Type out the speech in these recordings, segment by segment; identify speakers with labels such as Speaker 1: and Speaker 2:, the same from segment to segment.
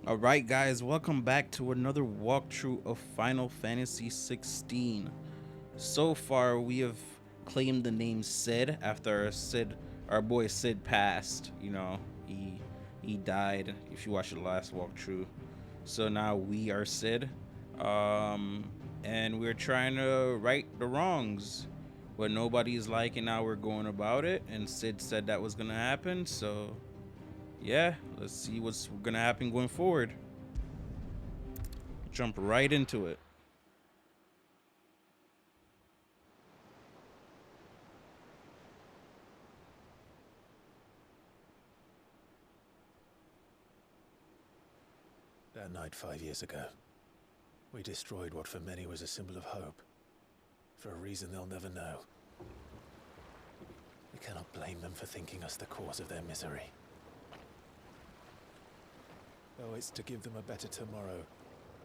Speaker 1: Alright guys, welcome back to another walkthrough of Final Fantasy XVI. So far we have claimed the name Sid after our boy Sid passed. He died if you watched the last walkthrough. So now we are Sid. And we're trying to right the wrongs. What nobody's liking how we're going about it, and Sid said that was gonna happen, so yeah, let's see what's gonna happen going forward. Jump right into it.
Speaker 2: That night 5 years ago, we destroyed what for many was a symbol of hope. For a reason they'll never know. We cannot blame them for thinking us the cause of their misery. Though it's to give them a better tomorrow,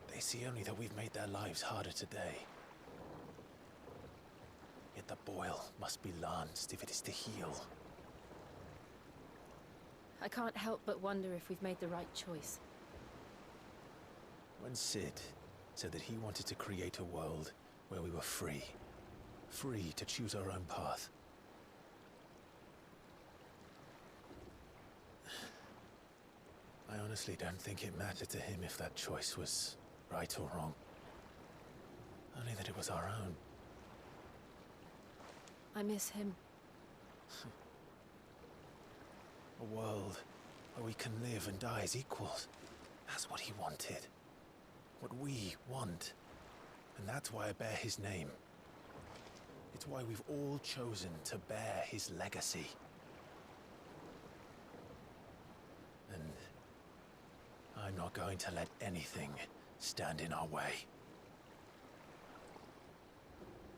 Speaker 2: they see only that we've made their lives harder today. Yet the boil must be lanced if it is to heal.
Speaker 3: I can't help but wonder if we've made the right choice.
Speaker 2: When Sid said that he wanted to create a world where we were free to choose our own path, I honestly don't think it mattered to him if that choice was right or wrong. Only that it was our own.
Speaker 3: I miss him.
Speaker 2: A world where we can live and die as equals. That's what he wanted. What we want. And that's why I bear his name. It's why we've all chosen to bear his legacy. And I'm not going to let anything stand in our way.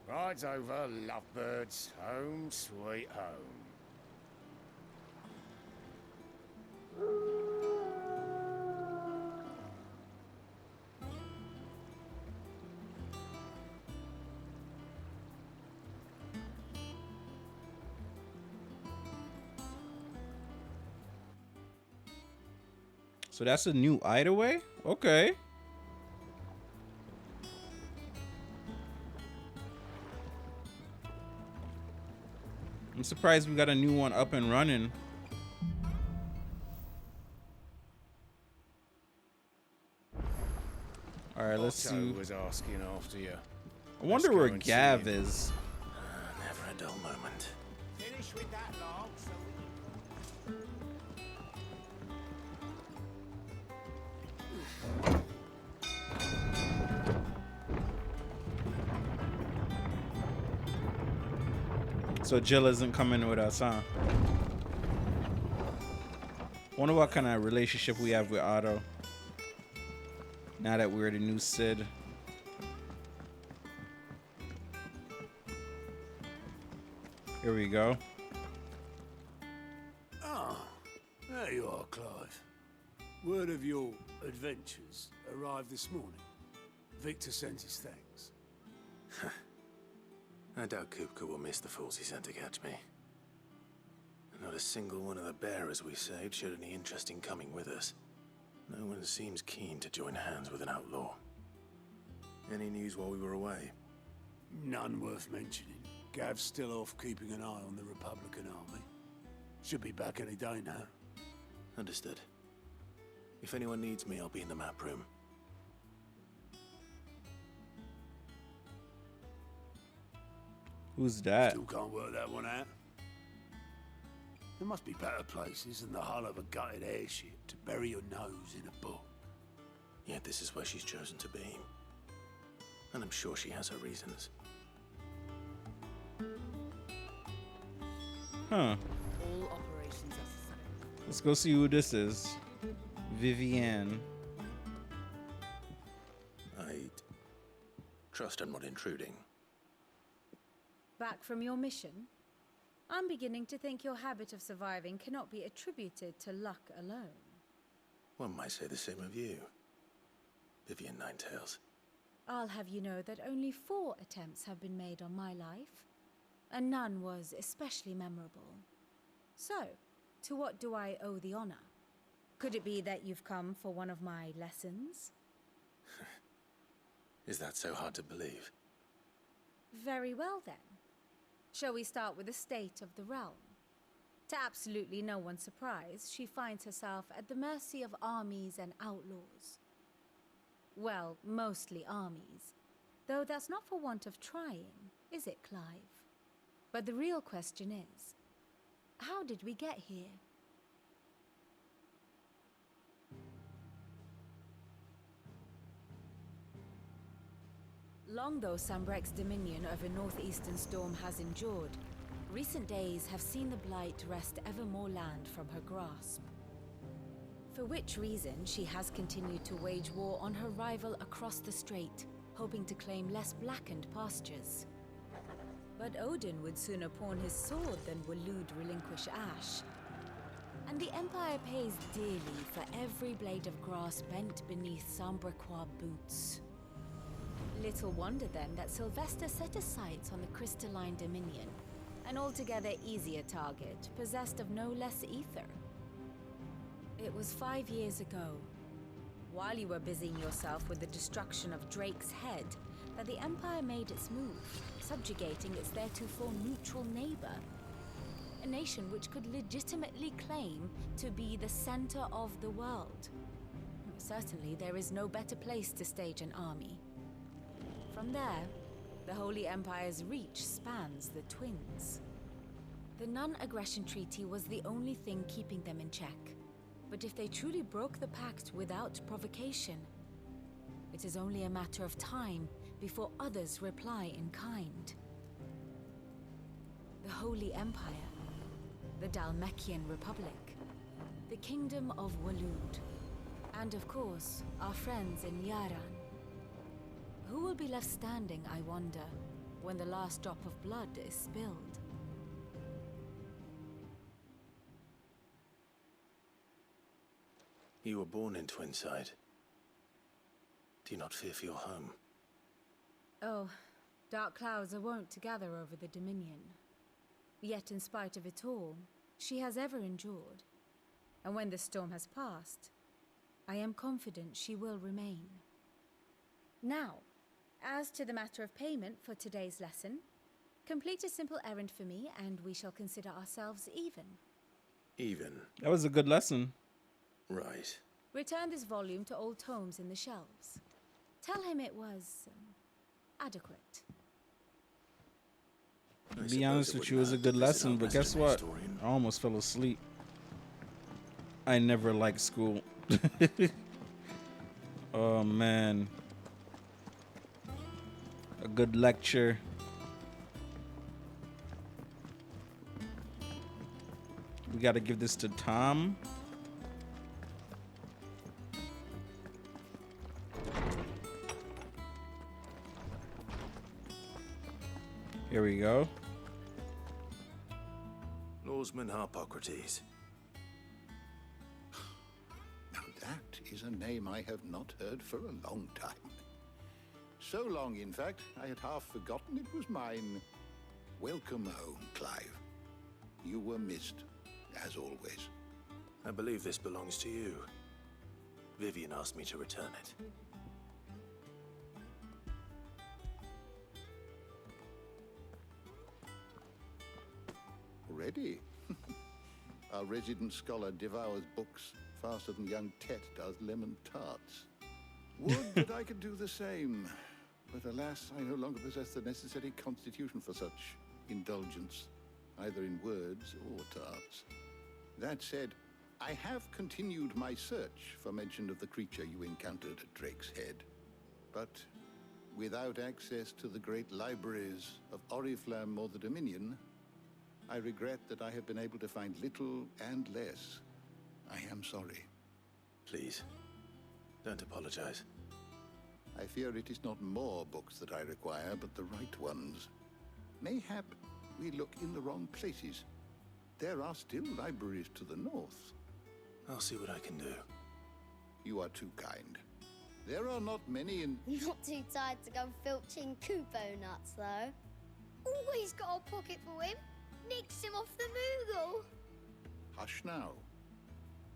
Speaker 4: Rides over, lovebirds, home sweet home.
Speaker 1: So that's a new hideaway? Okay. I'm surprised we got a new one up and running. Alright, let's see.
Speaker 4: Was asking after you.
Speaker 1: I wonder where Gav is.
Speaker 2: Never a dull moment.
Speaker 4: Finish with that log, so
Speaker 1: So Jill isn't coming with us, huh? Wonder what kind of relationship we have with Otto. Now that we're the new Sid. Here we go.
Speaker 5: Ah, there you are, Clive. Word of your adventures arrived this morning. Victor sent his thanks.
Speaker 2: I doubt Kupka will miss the fools he sent to catch me. And not a single one of the bearers we saved showed any interest in coming with us. No one seems keen to join hands with an outlaw. Any news while we were away?
Speaker 5: None worth mentioning. Gav's still off keeping an eye on the Republican army. Should be back any day now.
Speaker 2: Understood. If anyone needs me, I'll be in the map room.
Speaker 1: Who's that?
Speaker 5: Still can't work that one out. There must be better places than the hull of a gutted airship to bury your nose in a book.
Speaker 2: Yet this is where she's chosen to be. And I'm sure she has her reasons.
Speaker 1: Huh.
Speaker 3: All operations are suspended.
Speaker 1: Let's go see who this is. Vivienne.
Speaker 2: I trust I'm not intruding.
Speaker 6: Back from your mission? I'm beginning to think your habit of surviving cannot be attributed to luck alone.
Speaker 2: One might say the same of you, Vivienne Ninetails.
Speaker 6: I'll have you know that only 4 attempts have been made on my life, and none was especially memorable. So, to what do I owe the honor? Could it be that you've come for one of my lessons?
Speaker 2: Is that so hard to believe?
Speaker 6: Very well then. Shall we start with the state of the realm? To absolutely no one's surprise, she finds herself at the mercy of armies and outlaws. Well, mostly armies. Though that's not for want of trying, is it, Clive? But the real question is, how did we get here? Long though Sambrek's dominion over northeastern storm has endured, recent days have seen the Blight wrest ever more land from her grasp. For which reason she has continued to wage war on her rival across the strait, hoping to claim less blackened pastures. But Odin would sooner pawn his sword than Waloed relinquish Ash. And the Empire pays dearly for every blade of grass bent beneath Sambrequois boots. Little wonder then that Sylvester set his sights on the crystalline dominion, an altogether easier target, possessed of no less ether. It was 5 years ago, while you were busying yourself with the destruction of Drake's head, that the Empire made its move, subjugating its theretofore neutral neighbor. A nation which could legitimately claim to be the center of the world. Certainly, there is no better place to stage an army. From there, the Holy Empire's reach spans the Twins. The non-aggression treaty was the only thing keeping them in check. But if they truly broke the pact without provocation, it is only a matter of time before others reply in kind. The Holy Empire, the Dalmekian Republic, the Kingdom of Waloed, and of course, our friends in Yaran. Who will be left standing, I wonder, when the last drop of blood is spilled?
Speaker 2: You were born in Twinside. Do you not fear for your home?
Speaker 6: Oh, dark clouds are wont to gather over the Dominion. Yet in spite of it all, she has ever endured. And when the storm has passed, I am confident she will remain. Now, as to the matter of payment for today's lesson, complete a simple errand for me and we shall consider ourselves even.
Speaker 2: Even?
Speaker 1: That was a good lesson.
Speaker 2: Right.
Speaker 6: Return this volume to old tomes in the shelves. Tell him it was adequate.
Speaker 1: To be honest with you, it was a good lesson, but guess what? I almost fell asleep. I never liked school. Oh man. A good lecture. We gotta give this to Tom. Here we go.
Speaker 2: Norseman Harpocrates.
Speaker 7: Now that is a name I have not heard for a long time. So long, in fact, I had half forgotten it was mine. Welcome home, Clive. You were missed, as always.
Speaker 2: I believe this belongs to you. Vivian asked me to return it.
Speaker 7: Already? Our resident scholar devours books faster than young Tet does lemon tarts. Would that I could do the same. But alas, I no longer possess the necessary constitution for such indulgence, either in words or tarts. That said, I have continued my search for mention of the creature you encountered at Drake's Head. But without access to the great libraries of Oriflamme or the Dominion, I regret that I have been able to find little and less. I am sorry.
Speaker 2: Please, don't apologize.
Speaker 7: I fear it is not more books that I require, but the right ones. Mayhap we look in the wrong places. There are still libraries to the north.
Speaker 2: I'll see what I can do.
Speaker 7: You are too kind. There are not many in...
Speaker 8: Not too tired to go filching Kupo nuts, though. Always got a pocket for him. Nicks him off the Moogle.
Speaker 7: Hush now.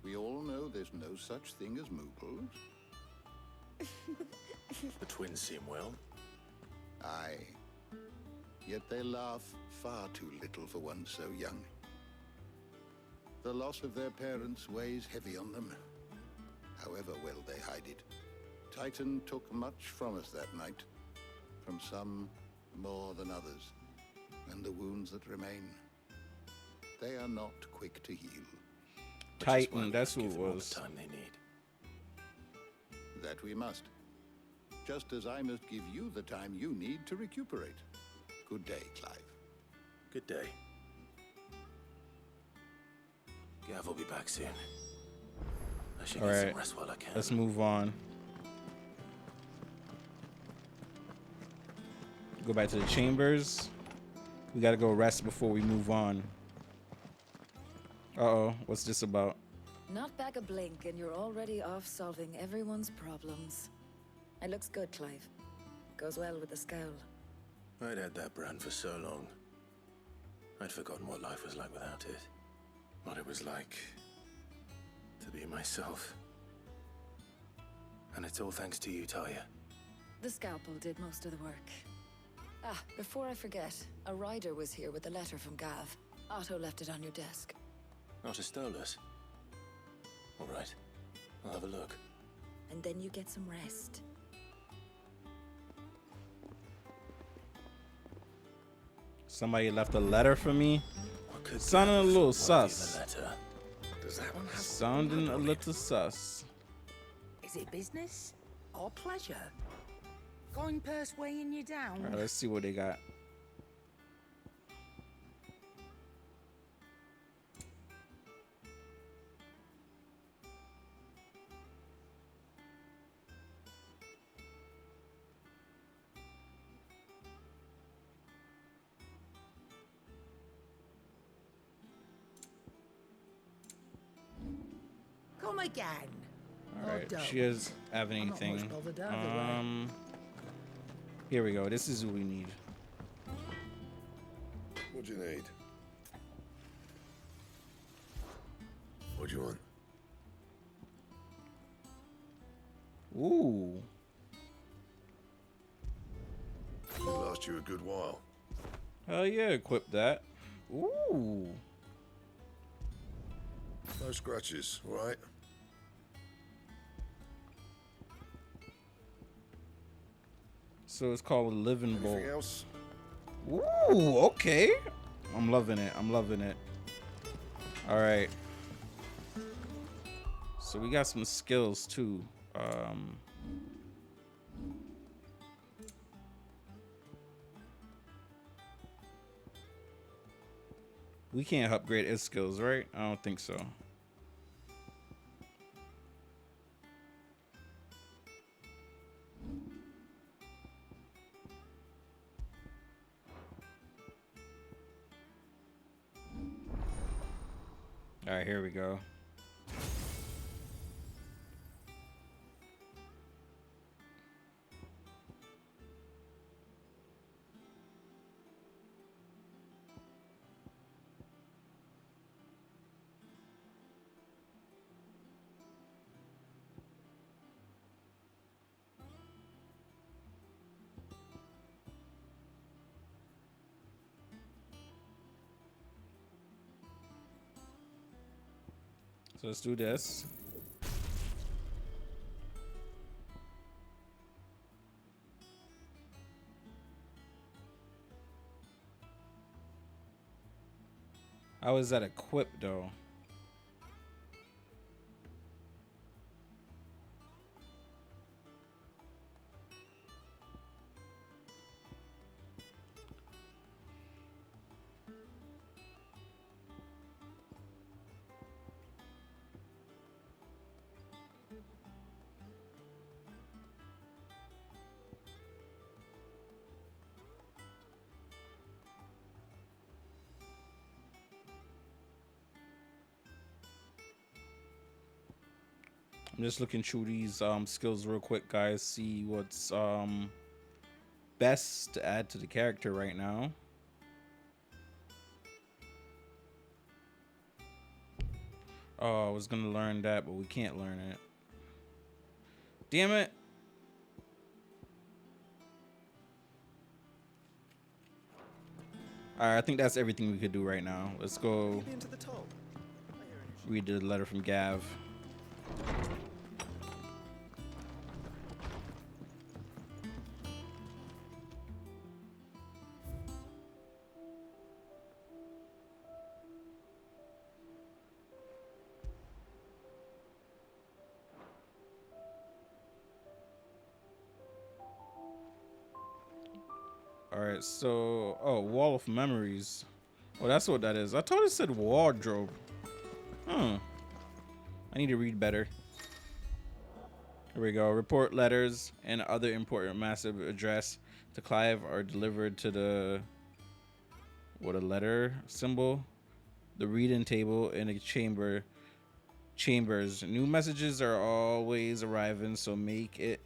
Speaker 7: We all know there's no such thing as Moogles.
Speaker 2: The twins seem well.
Speaker 7: Aye. Yet they laugh far too little for one so young. The loss of their parents weighs heavy on them, however well they hide it. Titan took much from us that night, from some more than others, and the wounds that remain, they are not quick to heal.
Speaker 1: Titan, that's who
Speaker 2: Give
Speaker 1: it
Speaker 2: them all
Speaker 1: was.
Speaker 2: the time they need.
Speaker 7: That we must. Just as I must give you the time you need to recuperate. Good day, Clive.
Speaker 2: Good day. Gav will be back soon. I should
Speaker 1: All
Speaker 2: get
Speaker 1: right,
Speaker 2: some rest while I can.
Speaker 1: let's move on. Go back to the chambers. We gotta go rest before we move on. Uh-oh, what's this about?
Speaker 9: Not back a blink, and you're already off solving everyone's problems. It looks good, Clive. Goes well with the scowl.
Speaker 2: I'd had that brand for so long. I'd forgotten what life was like without it. What it was like to be myself. And it's all thanks to you, Talia.
Speaker 9: The scalpel did most of the work. Ah, before I forget, a rider was here with a letter from Gav. Otto left it on your desk.
Speaker 2: Not a stolus. All right, I'll have a look.
Speaker 9: And then you get some rest.
Speaker 1: Somebody left a letter for me.
Speaker 2: What could
Speaker 1: Sounding a
Speaker 2: Gav
Speaker 1: little
Speaker 2: want
Speaker 1: sus.
Speaker 2: in the letter? Does that one have
Speaker 1: Sounding a little sus.
Speaker 10: Is it business or pleasure? Going purse weighing you down?
Speaker 1: All right, let's see what they got.
Speaker 10: Come again.
Speaker 1: All right,
Speaker 10: don't.
Speaker 1: she doesn't have
Speaker 10: I'm not
Speaker 1: anything.
Speaker 10: much bothered either way.
Speaker 1: Here we go. This is what we need.
Speaker 11: What do you need? What do you want?
Speaker 1: Ooh.
Speaker 11: It'll last you a good while.
Speaker 1: Hell yeah, equip that. Ooh.
Speaker 11: No scratches, all right?
Speaker 1: So it's called a living bolt.
Speaker 11: Anything else?
Speaker 1: Ooh, okay. I'm loving it. I'm loving it. All right. So we got some skills too. We can't upgrade his skills, right? I don't think so. All right, here we go. So let's do this. How is that equipped though? I'm just looking through these skills real quick, guys. See what's best to add to the character right now. Oh, I was gonna learn that, but we can't learn it. Damn it. Alright, I think that's everything we could do right now. Let's go read the letter from Gav. Alright, so Wall of Memories. Oh, that's what that is. I thought it said wardrobe. I need to read better. Here we go. Report letters and other important massive address to Clive are delivered to the a letter symbol, the reading table in a chambers. New messages are always arriving, so make it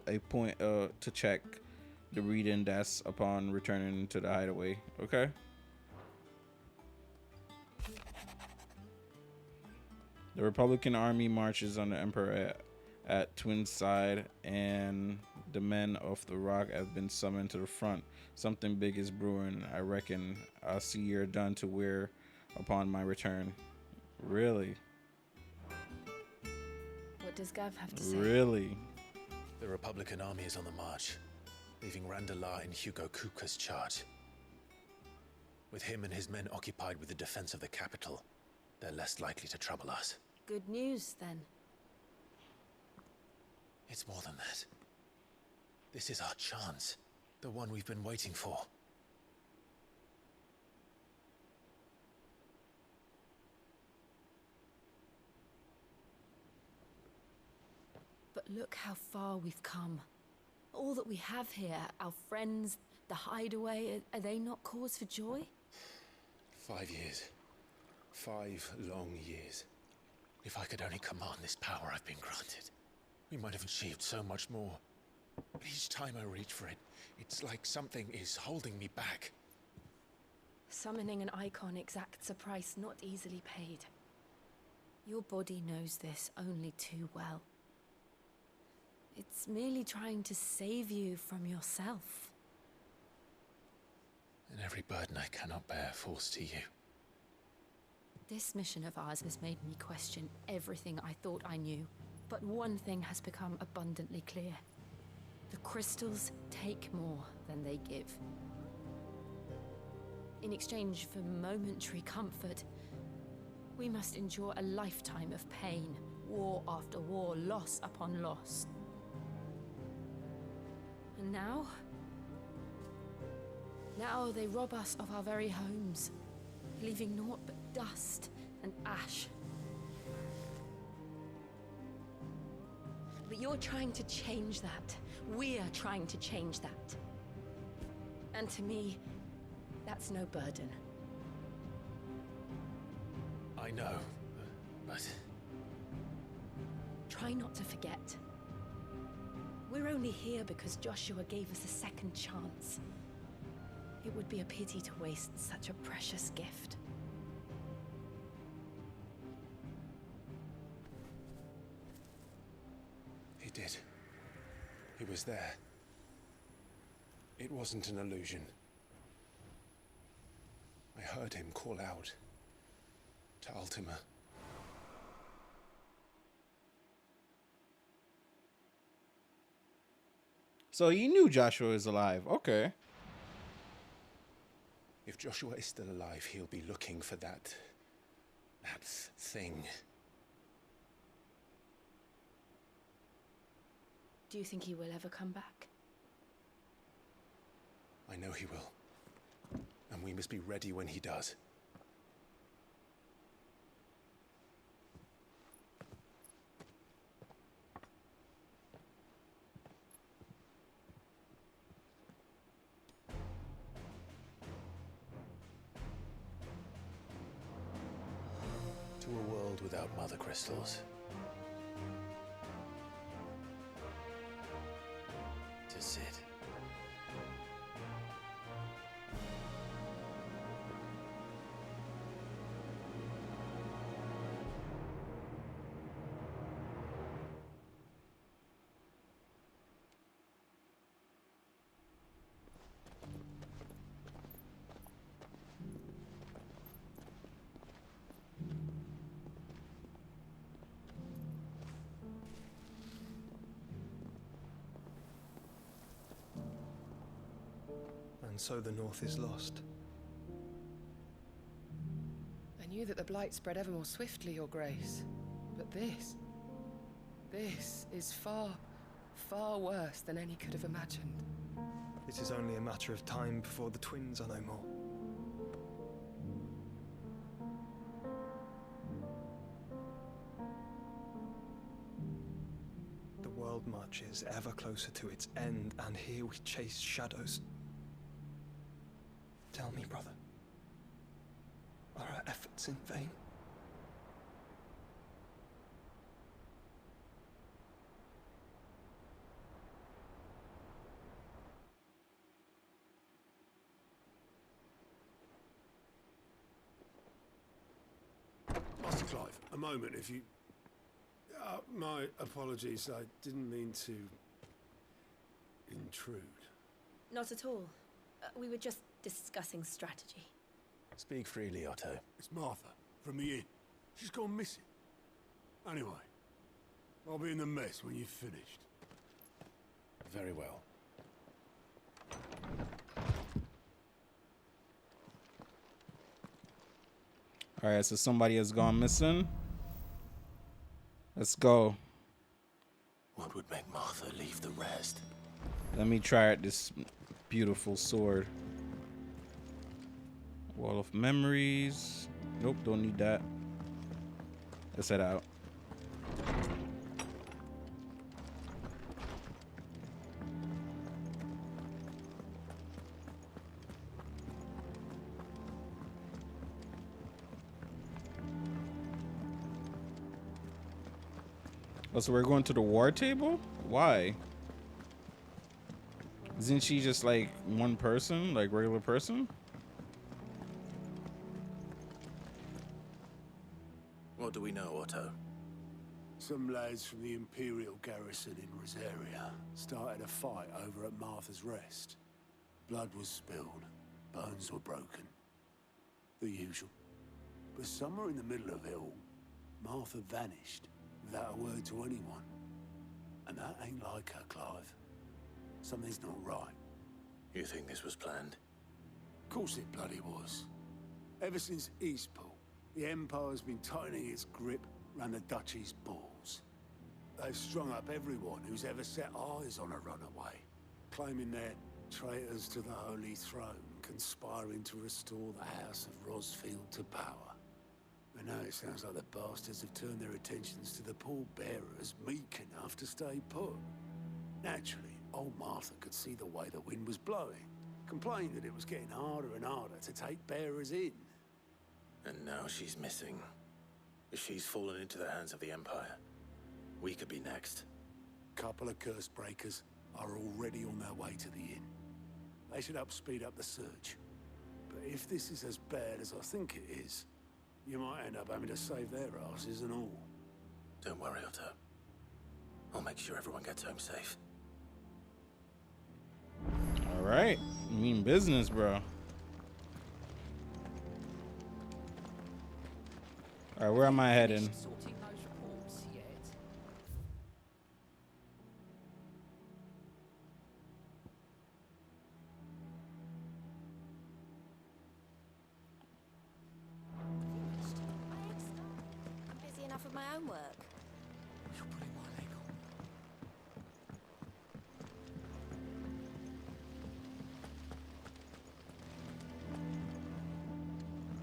Speaker 1: a point to check the reading desk upon returning to the hideaway. Okay. The Republican army marches on the Emperor at Twin's side, and the men of the Rock have been summoned to the front. Something big is brewing. I reckon I'll see you're done to wear upon my return. Really?
Speaker 6: What does Gav have to say?
Speaker 1: Really?
Speaker 2: The Republican army is on the march, leaving Randala in Hugo Kuka's charge. With him and his men occupied with the defense of the capital, they're less likely to trouble us.
Speaker 6: Good news, then.
Speaker 2: It's more than that. This is our chance. The one we've been waiting for.
Speaker 6: But look how far we've come. All that we have here, our friends, the hideaway, are they not cause for joy?
Speaker 2: 5 years. 5 long years. If I could only command this power I've been granted, we might have achieved so much more. But each time I reach for it, it's like something is holding me back.
Speaker 6: Summoning an icon exacts a price not easily paid. Your body knows this only too well. It's merely trying to save you from yourself.
Speaker 2: And every burden I cannot bear falls to you.
Speaker 6: This mission of ours has made me question everything I thought I knew. But one thing has become abundantly clear. The crystals take more than they give. In exchange for momentary comfort, we must endure a lifetime of pain, war after war, loss upon loss. And now they rob us of our very homes, leaving naught but dust and ash. But you're trying to change that. We're trying to change that. And to me, that's no burden.
Speaker 2: I know, but...
Speaker 6: Try not to forget. We're only here because Joshua gave us a second chance. It would be a pity to waste such a precious gift.
Speaker 2: He did. He was there. It wasn't an illusion. I heard him call out to Ultima.
Speaker 1: So you knew Joshua is alive. Okay.
Speaker 2: If Joshua is still alive, he'll be looking for that thing.
Speaker 6: Do you think he will ever come back?
Speaker 2: I know he will. And we must be ready when he does. To a world without mother crystals. To Sid.
Speaker 12: And so the North is lost.
Speaker 13: I knew that the Blight spread ever more swiftly, Your Grace. But this is far, far worse than any could have imagined.
Speaker 12: It is only a matter of time before the twins are no more. The world marches ever closer to its end, and here we chase shadows. Tell me, brother, are our efforts in vain?
Speaker 5: Master Clive, a moment, if you... my apologies, I didn't mean to... intrude.
Speaker 3: Not at all. We were just discussing strategy.
Speaker 2: Speak freely, Otto.
Speaker 5: It's Martha, from the inn. She's gone missing. Anyway, I'll be in the mess when you've finished.
Speaker 2: Very well.
Speaker 1: Alright, so somebody has gone missing. Let's go.
Speaker 2: What would make Martha leave the rest?
Speaker 1: Let me try out this beautiful sword. Wall of memories. Nope, don't need that. Let's head out. Oh, so we're going to the war table? Why? Isn't she just like one person, like regular person?
Speaker 2: What do we know, Otto?
Speaker 5: Some lads from the Imperial garrison in Rosaria started a fight over at Martha's Rest. Blood was spilled, bones were broken. The usual. But somewhere in the middle of it all, Martha vanished without a word to anyone. And that ain't like her, Clive. Something's not right.
Speaker 2: You think this was planned?
Speaker 5: Of course it bloody was. Ever since Eastpool, the Empire's been tightening its grip round the Duchy's balls. They've strung up everyone who's ever set eyes on a runaway, claiming they're traitors to the Holy Throne, conspiring to restore the House of Rosfield to power. And now it sounds like the bastards have turned their attentions to the pallbearers meek enough to stay put. Naturally, old Martha could see the way the wind was blowing, complained that it was getting harder and harder to take bearers in.
Speaker 2: And now she's missing. If she's fallen into the hands of the Empire, we could be next.
Speaker 5: Couple of curse breakers are already on their way to the inn. They should help speed up the search. But if this is as bad as I think it is, you might end up having to save their asses and all.
Speaker 2: Don't worry, Otto. I'll make sure everyone gets home safe.
Speaker 1: All right. You mean business, bro. All right, where am I heading?
Speaker 10: Sorting those reports yet?
Speaker 6: I'm busy enough with my own work.
Speaker 10: You're putting my leg on.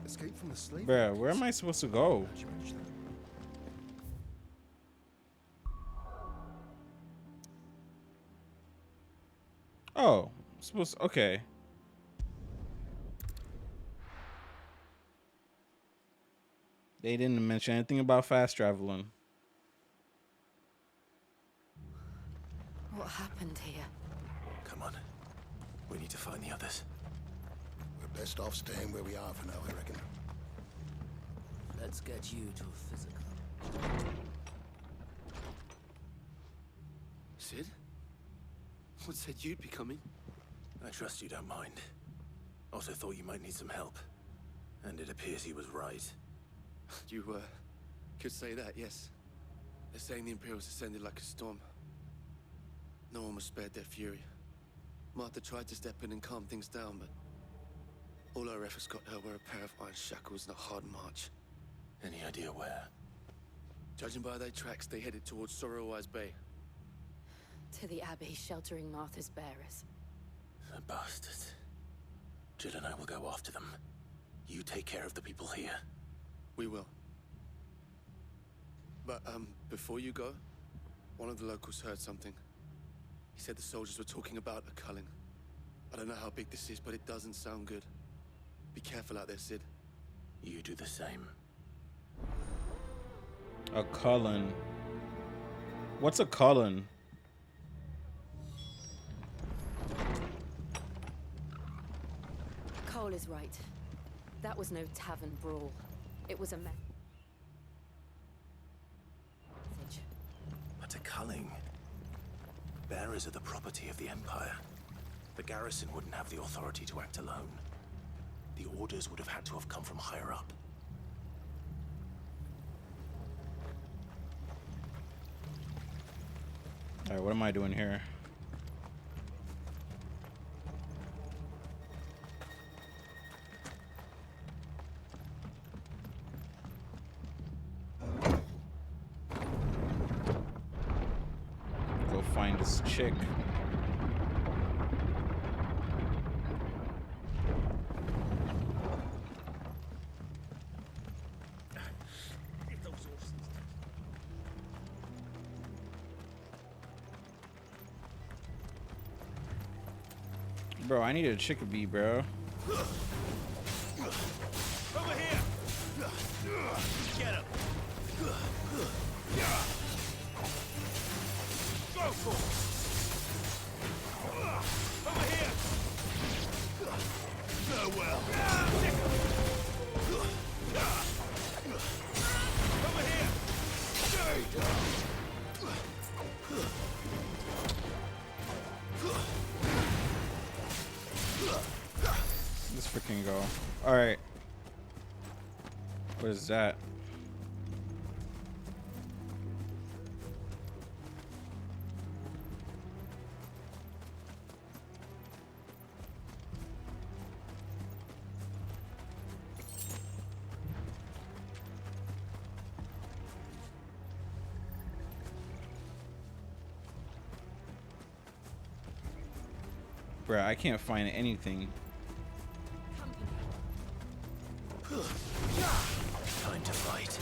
Speaker 14: Escape from the slave.
Speaker 1: Bruh, where am I supposed to go? Oh, supposed to, okay. They didn't mention anything about fast traveling.
Speaker 3: What happened here?
Speaker 2: Come on. We need to find the others.
Speaker 14: We're best off staying where we are for now, I reckon.
Speaker 10: Let's get you to a physical.
Speaker 15: Sid? What said you'd be coming?
Speaker 2: I trust you don't mind. Also thought you might need some help. And it appears he was right.
Speaker 15: You, could say that, yes. They're saying the Imperials ascended like a storm. No one was spared their fury. Martha tried to step in and calm things down, but all her efforts got her were a pair of iron shackles and a hard march.
Speaker 2: Any idea where?
Speaker 15: Judging by their tracks, they headed towards Sorrowwise Bay.
Speaker 6: To the Abbey, sheltering Martha's bearers.
Speaker 2: The bastards. Jill and I will go after them. You take care of the people here.
Speaker 15: We will. But, before you go, one of the locals heard something. He said the soldiers were talking about a culling. I don't know how big this is, but it doesn't sound good. Be careful out there, Sid.
Speaker 2: You do the same.
Speaker 1: A Cullen. What's a Cullen?
Speaker 6: Cole is right. That was no tavern brawl. It was a message.
Speaker 2: But a culling. Bearers are the property of the Empire. The garrison wouldn't have the authority to act alone. The orders would have had to have come from higher up.
Speaker 1: Alright, what am I doing here? Go find this chick. Bro, I need a chickabee, bro.
Speaker 2: Over here! Get him! Go for it! Over here! Farewell! Over here!
Speaker 1: Let's freaking go. Alright. What is that? Bruh, I can't find anything.
Speaker 2: Time to fight.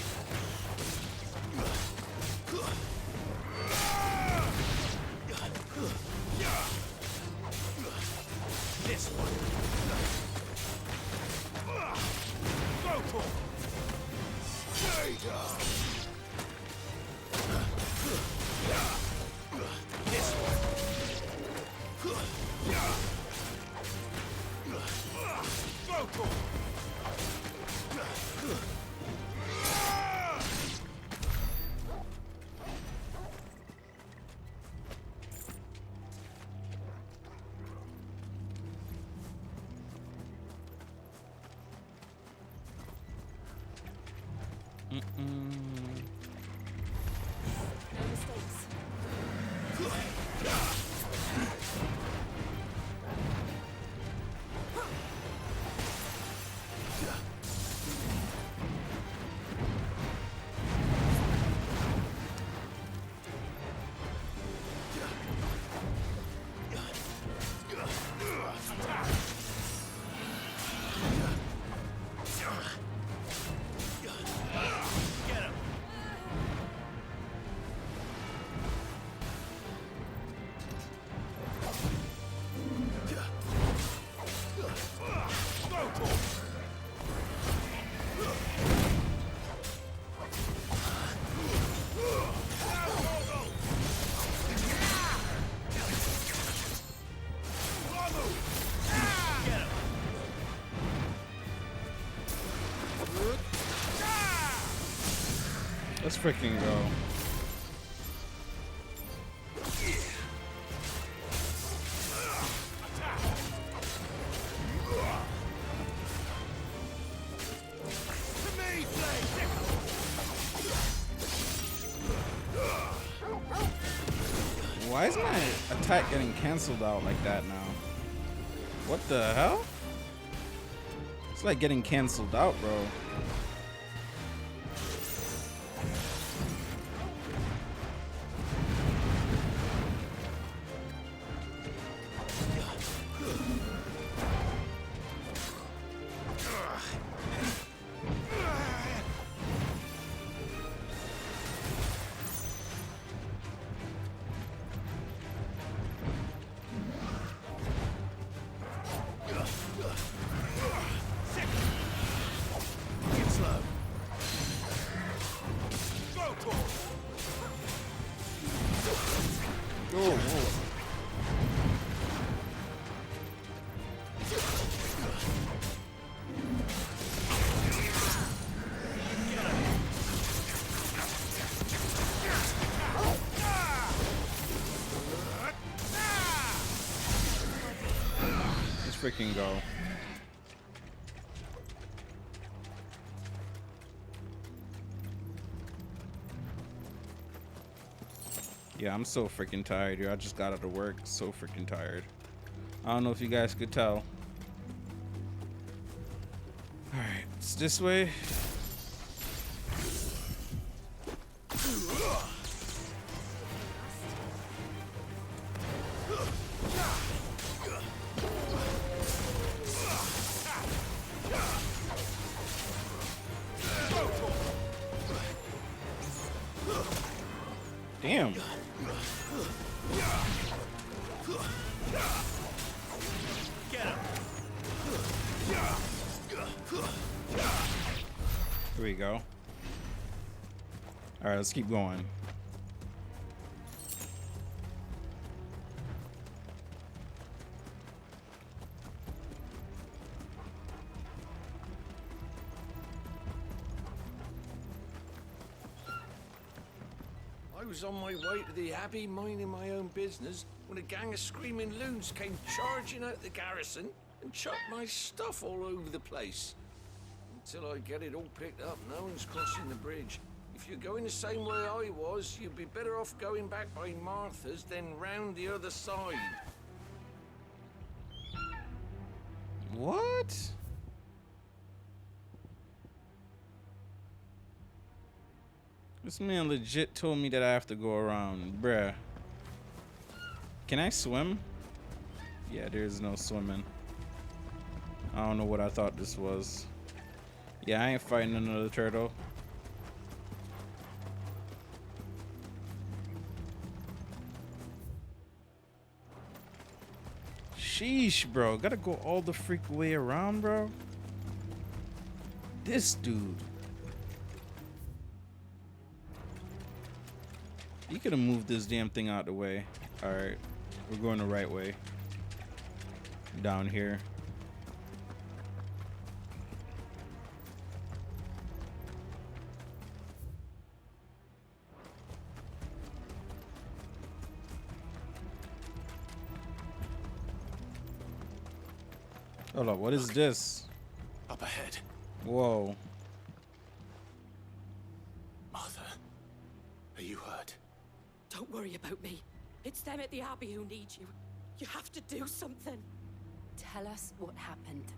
Speaker 2: This one. Go for it. This one. Go for it.
Speaker 1: Let's freaking go. Why is my attack getting cancelled out like that now? What the hell? It's like getting canceled out, bro. Freaking go. Yeah, I'm so freaking tired, yo. I just got out of work, so freaking tired. I don't know if you guys could tell. Alright, it's this way. Damn. Here we go. All right, let's keep going.
Speaker 16: I was on my way to the Abbey, minding my own business, when a gang of screaming loons came charging out the garrison and chucked my stuff all over the place. Until I get it all picked up, no one's crossing the bridge. If you're going the same way I was, you'd be better off going back by Martha's than round the other side.
Speaker 1: What? This man legit told me that I have to go around, bruh. Can I swim? Yeah, there's no swimming. I don't know what I thought this was. Yeah, I ain't fighting another turtle. Sheesh, bro. Gotta go all the freak way around, bro. This dude. You could have moved this damn thing out the way. Alright. We're going the right way. Down here. Hold up, what is this?
Speaker 2: Up ahead.
Speaker 1: Whoa.
Speaker 2: Martha, are you hurt?
Speaker 17: Don't worry about me. It's them at the Abbey who need you. You have to do something.
Speaker 3: Tell us what happened.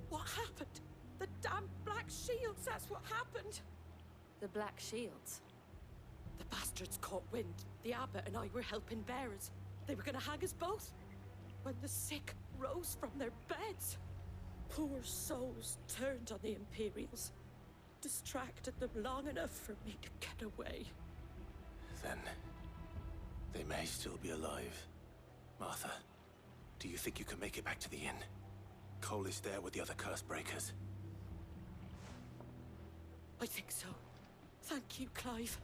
Speaker 17: What happened? The damn Black Shields, that's what happened.
Speaker 3: The Black Shields?
Speaker 17: The bastards caught wind. The abbot and I were helping bearers. They were gonna hang us both. When the sick rose from their beds, poor souls turned on the Imperials. Distracted them long enough for me to get away.
Speaker 2: Then they may still be alive. Martha, do you think you can make it back to the inn? Cole is there with the other curse breakers.
Speaker 17: I think so. Thank you, Clive.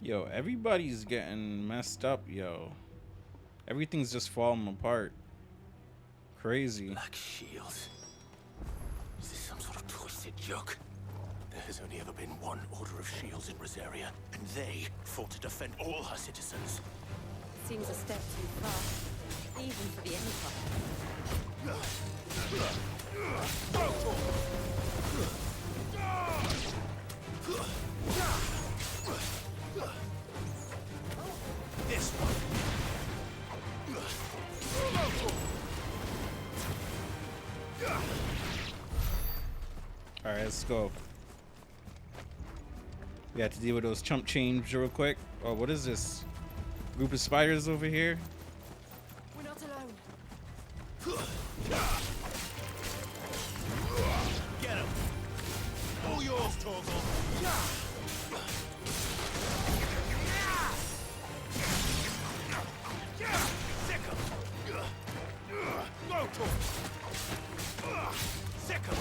Speaker 1: Yo, everybody's getting messed up, yo. Everything's just falling apart. Crazy.
Speaker 2: Black Shields. Is this some sort of twisted joke? There has only ever been one Order of Shields in Rosaria, and they fought to defend all her citizens.
Speaker 3: Seems a step too far, even for the
Speaker 2: This one.
Speaker 1: let's go. We have to deal with those chump change real quick. Oh, what is this? Group of spiders over here?
Speaker 17: We're not alone.
Speaker 4: Get him! All yours, Torgal! Sick him! Go, Torgal! Sick him!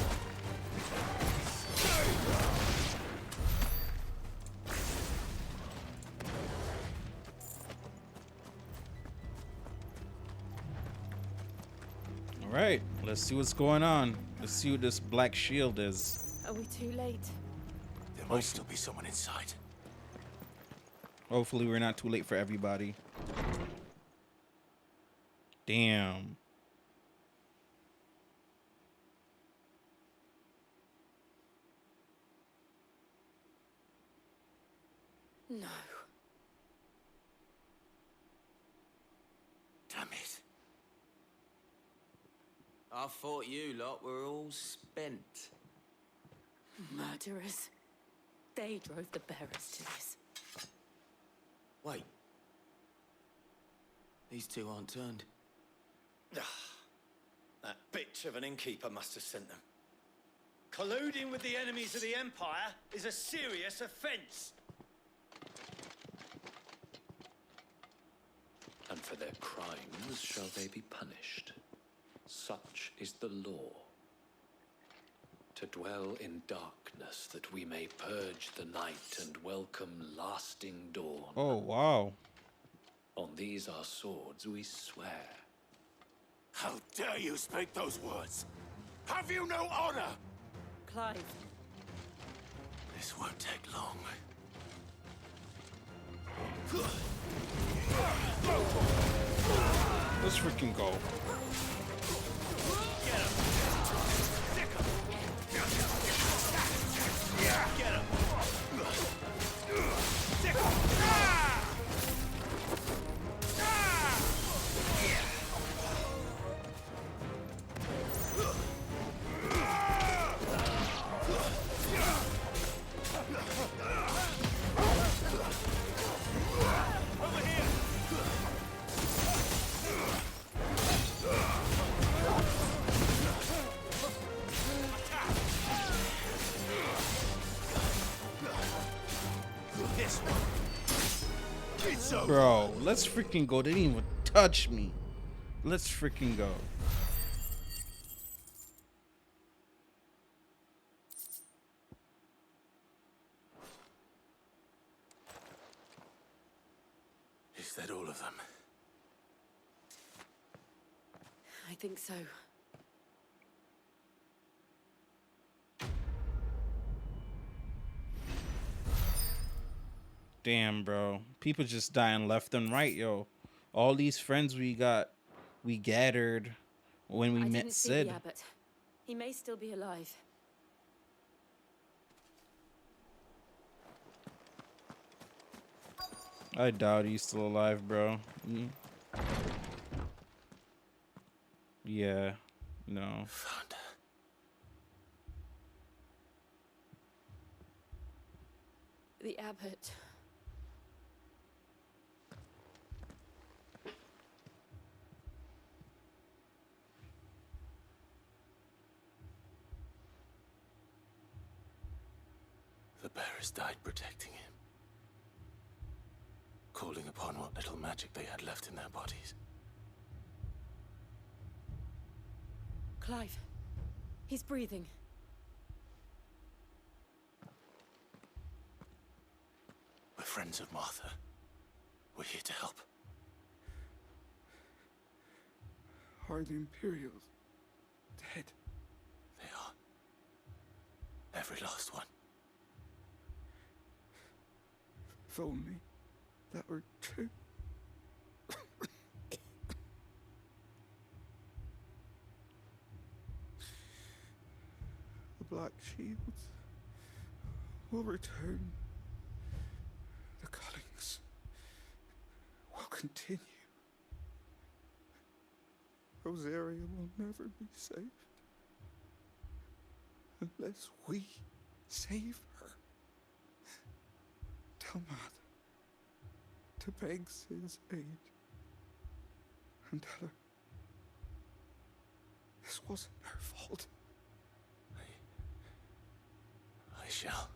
Speaker 1: All right, let's see what's going on. Let's see what this black shield is.
Speaker 17: Are we too late?
Speaker 4: There might still be someone inside.
Speaker 1: Hopefully we're not too late for everybody. Damn.
Speaker 17: No.
Speaker 4: Damn it.
Speaker 18: I thought you lot were all spent.
Speaker 17: Murderers. They drove the bearers to this.
Speaker 18: Wait. These two aren't turned.
Speaker 19: That bitch of an innkeeper must have sent them. Colluding with the enemies of the Empire is a serious offense.
Speaker 20: And for their crimes shall they be punished. Such is the law. To dwell in darkness that we may purge the night and welcome lasting dawn.
Speaker 1: Oh, wow.
Speaker 20: On these our swords we swear.
Speaker 4: How dare you speak those words? Have you no honor?
Speaker 17: Clive.
Speaker 4: This won't take long.
Speaker 1: Let's freaking go.
Speaker 4: Get him! Stick him! Get him! Stick him!
Speaker 1: Bro, let's freaking go. They didn't even touch me. Let's freaking go.
Speaker 4: Is that all of them?
Speaker 17: I think so.
Speaker 1: Damn, bro. People just dying left and right, yo. All these friends we gathered when we
Speaker 17: I
Speaker 1: met
Speaker 17: didn't see
Speaker 1: Sid.
Speaker 17: the abbot. He may still be alive.
Speaker 1: I doubt he's still alive, bro. Yeah. No.
Speaker 17: The abbot.
Speaker 2: The bearers died protecting him, calling upon what little magic they had left in their bodies.
Speaker 17: Clive. He's breathing.
Speaker 2: We're friends of Martha. We're here to help.
Speaker 21: Are the Imperials dead?
Speaker 2: They are. Every last one.
Speaker 21: If only that were true. The Black Shields will return. The cullings will continue. Rosaria will never be safe. unless we save her. Tell Mother to beg Sin's aid. And tell her this wasn't her fault.
Speaker 2: I shall.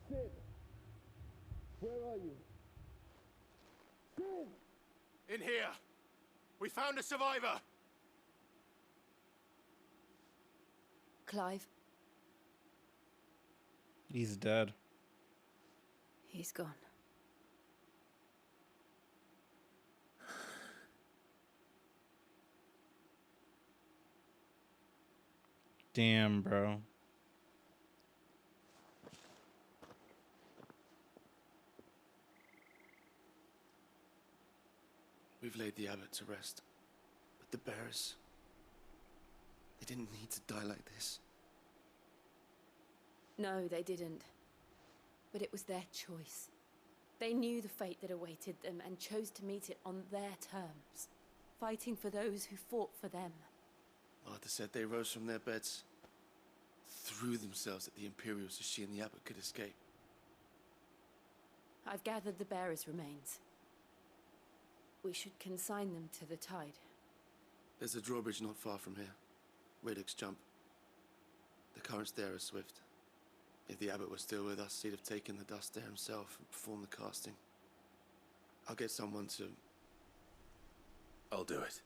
Speaker 8: Sin! Where are you? Sin!
Speaker 15: In here! We found a survivor!
Speaker 6: Clive,
Speaker 1: He's dead.
Speaker 6: he's gone.
Speaker 1: Damn, bro.
Speaker 15: We've laid the abbot to rest. But the bearers... they didn't need to die like this.
Speaker 3: No, they didn't. But it was their choice. They knew the fate that awaited them and chose to meet it on their terms, fighting for those who fought for them.
Speaker 15: Martha said they rose from their beds, threw themselves at the Imperials so she and the abbot could escape.
Speaker 3: I've gathered the bearers' remains. We should consign them to the tide.
Speaker 15: There's a drawbridge not far from here. Radix jump. The currents there are swift. If the abbot was still with us, he'd have taken the dust there himself and performed the casting. I'll get someone to...
Speaker 2: I'll do it.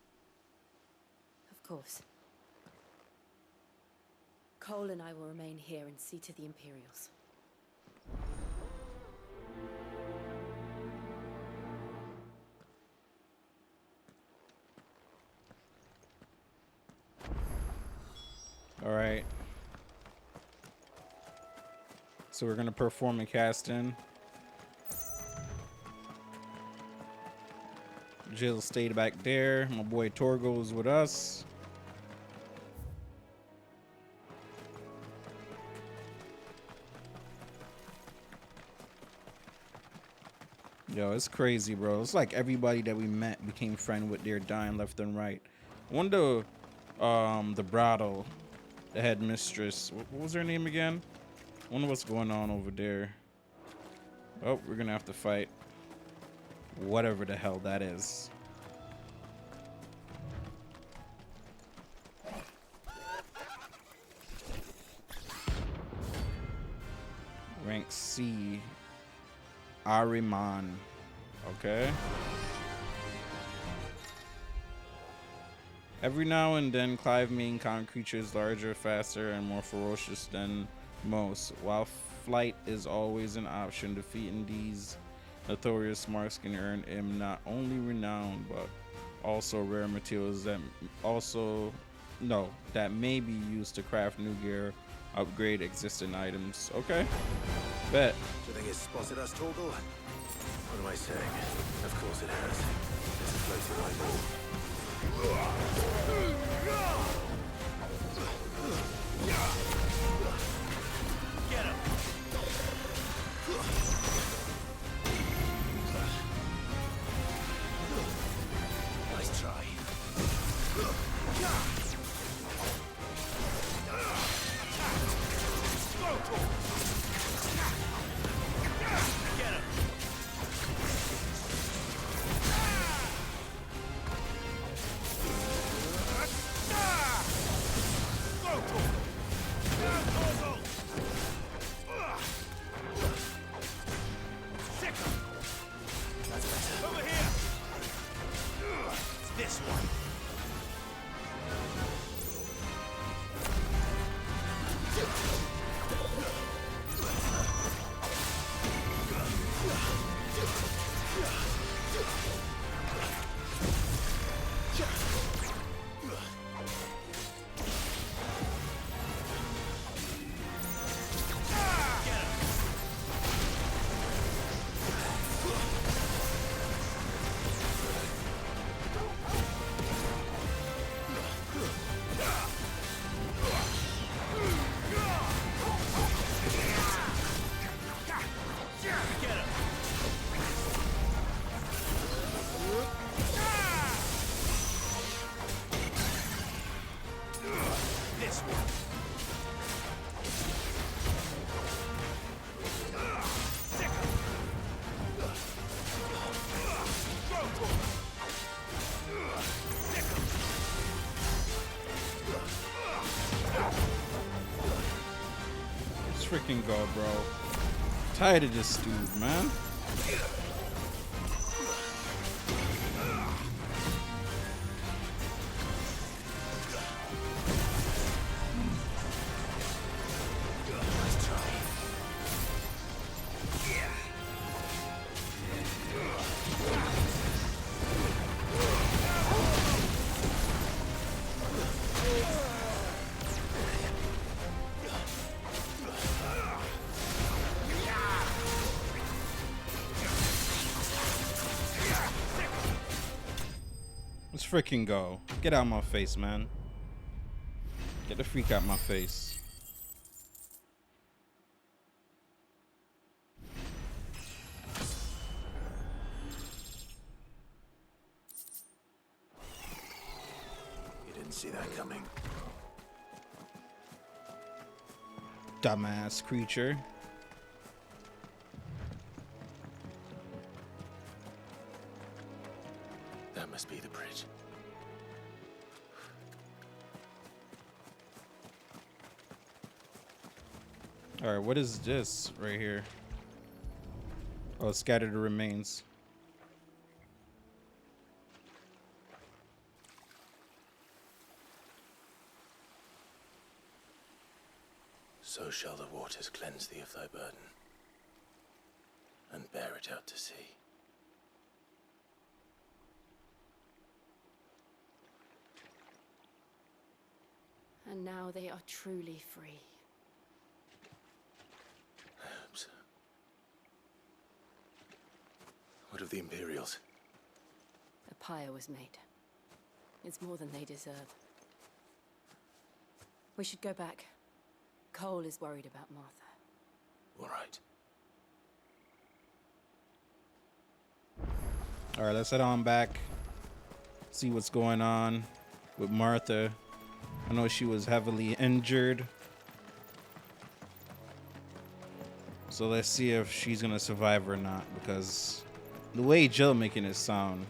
Speaker 3: Of course. Cole and I will remain here and see to the Imperials.
Speaker 1: All right. So we're gonna perform a cast-in. Jill stayed back there. My boy Torgo's with us. Yo, it's crazy, bro. It's like everybody that we met became friend with. They're dying left and right. I wonder, the Brado, the headmistress, what was her name again? I wonder what's going on over there. Oh, we're gonna have to fight whatever the hell that is. Rank C. Ariman. Okay. Every now and then, Clive may encounter creatures larger, faster, and more ferocious than most. While flight is always an option, defeating these notorious marks can earn him not only renown, but also rare materials that may be used to craft new gear, upgrade existing items. Okay. Bet.
Speaker 2: Do you think it's spotted us, Torgal? What am I saying? Of course it has. It's a floating eyeball. Get him! Nice try. Get him!
Speaker 1: freaking go, bro. Tired of this dude, man. Let's freaking go. Get out of my face, man. Get the freak out of my face.
Speaker 2: You didn't see that coming.
Speaker 1: Dumbass creature.
Speaker 2: That must be the bridge.
Speaker 1: Alright, what is this right here? Oh, scatter the remains.
Speaker 2: So shall the waters cleanse thee of thy burden, and bear it out to sea.
Speaker 3: And now they are truly free.
Speaker 2: I hope so. What of the Imperials?
Speaker 3: A pyre was made. It's more than they deserve. We should go back. Cole is worried about Martha.
Speaker 2: All right.
Speaker 1: All right, let's head on back. See what's going on with Martha. I know she was heavily injured. So let's see if she's gonna survive or not, because the way Jill making it sound,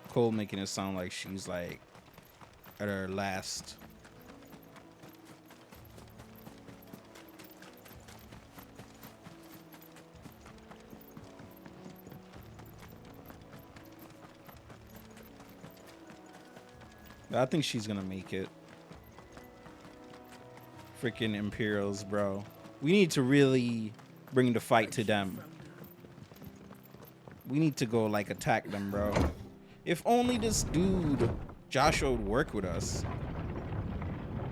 Speaker 1: Cole making it sound like she's like at her last. I think she's gonna make it. Freaking Imperials, bro. We need to really bring the fight to them. We need to go like attack them, bro. If only this dude Joshua would work with us.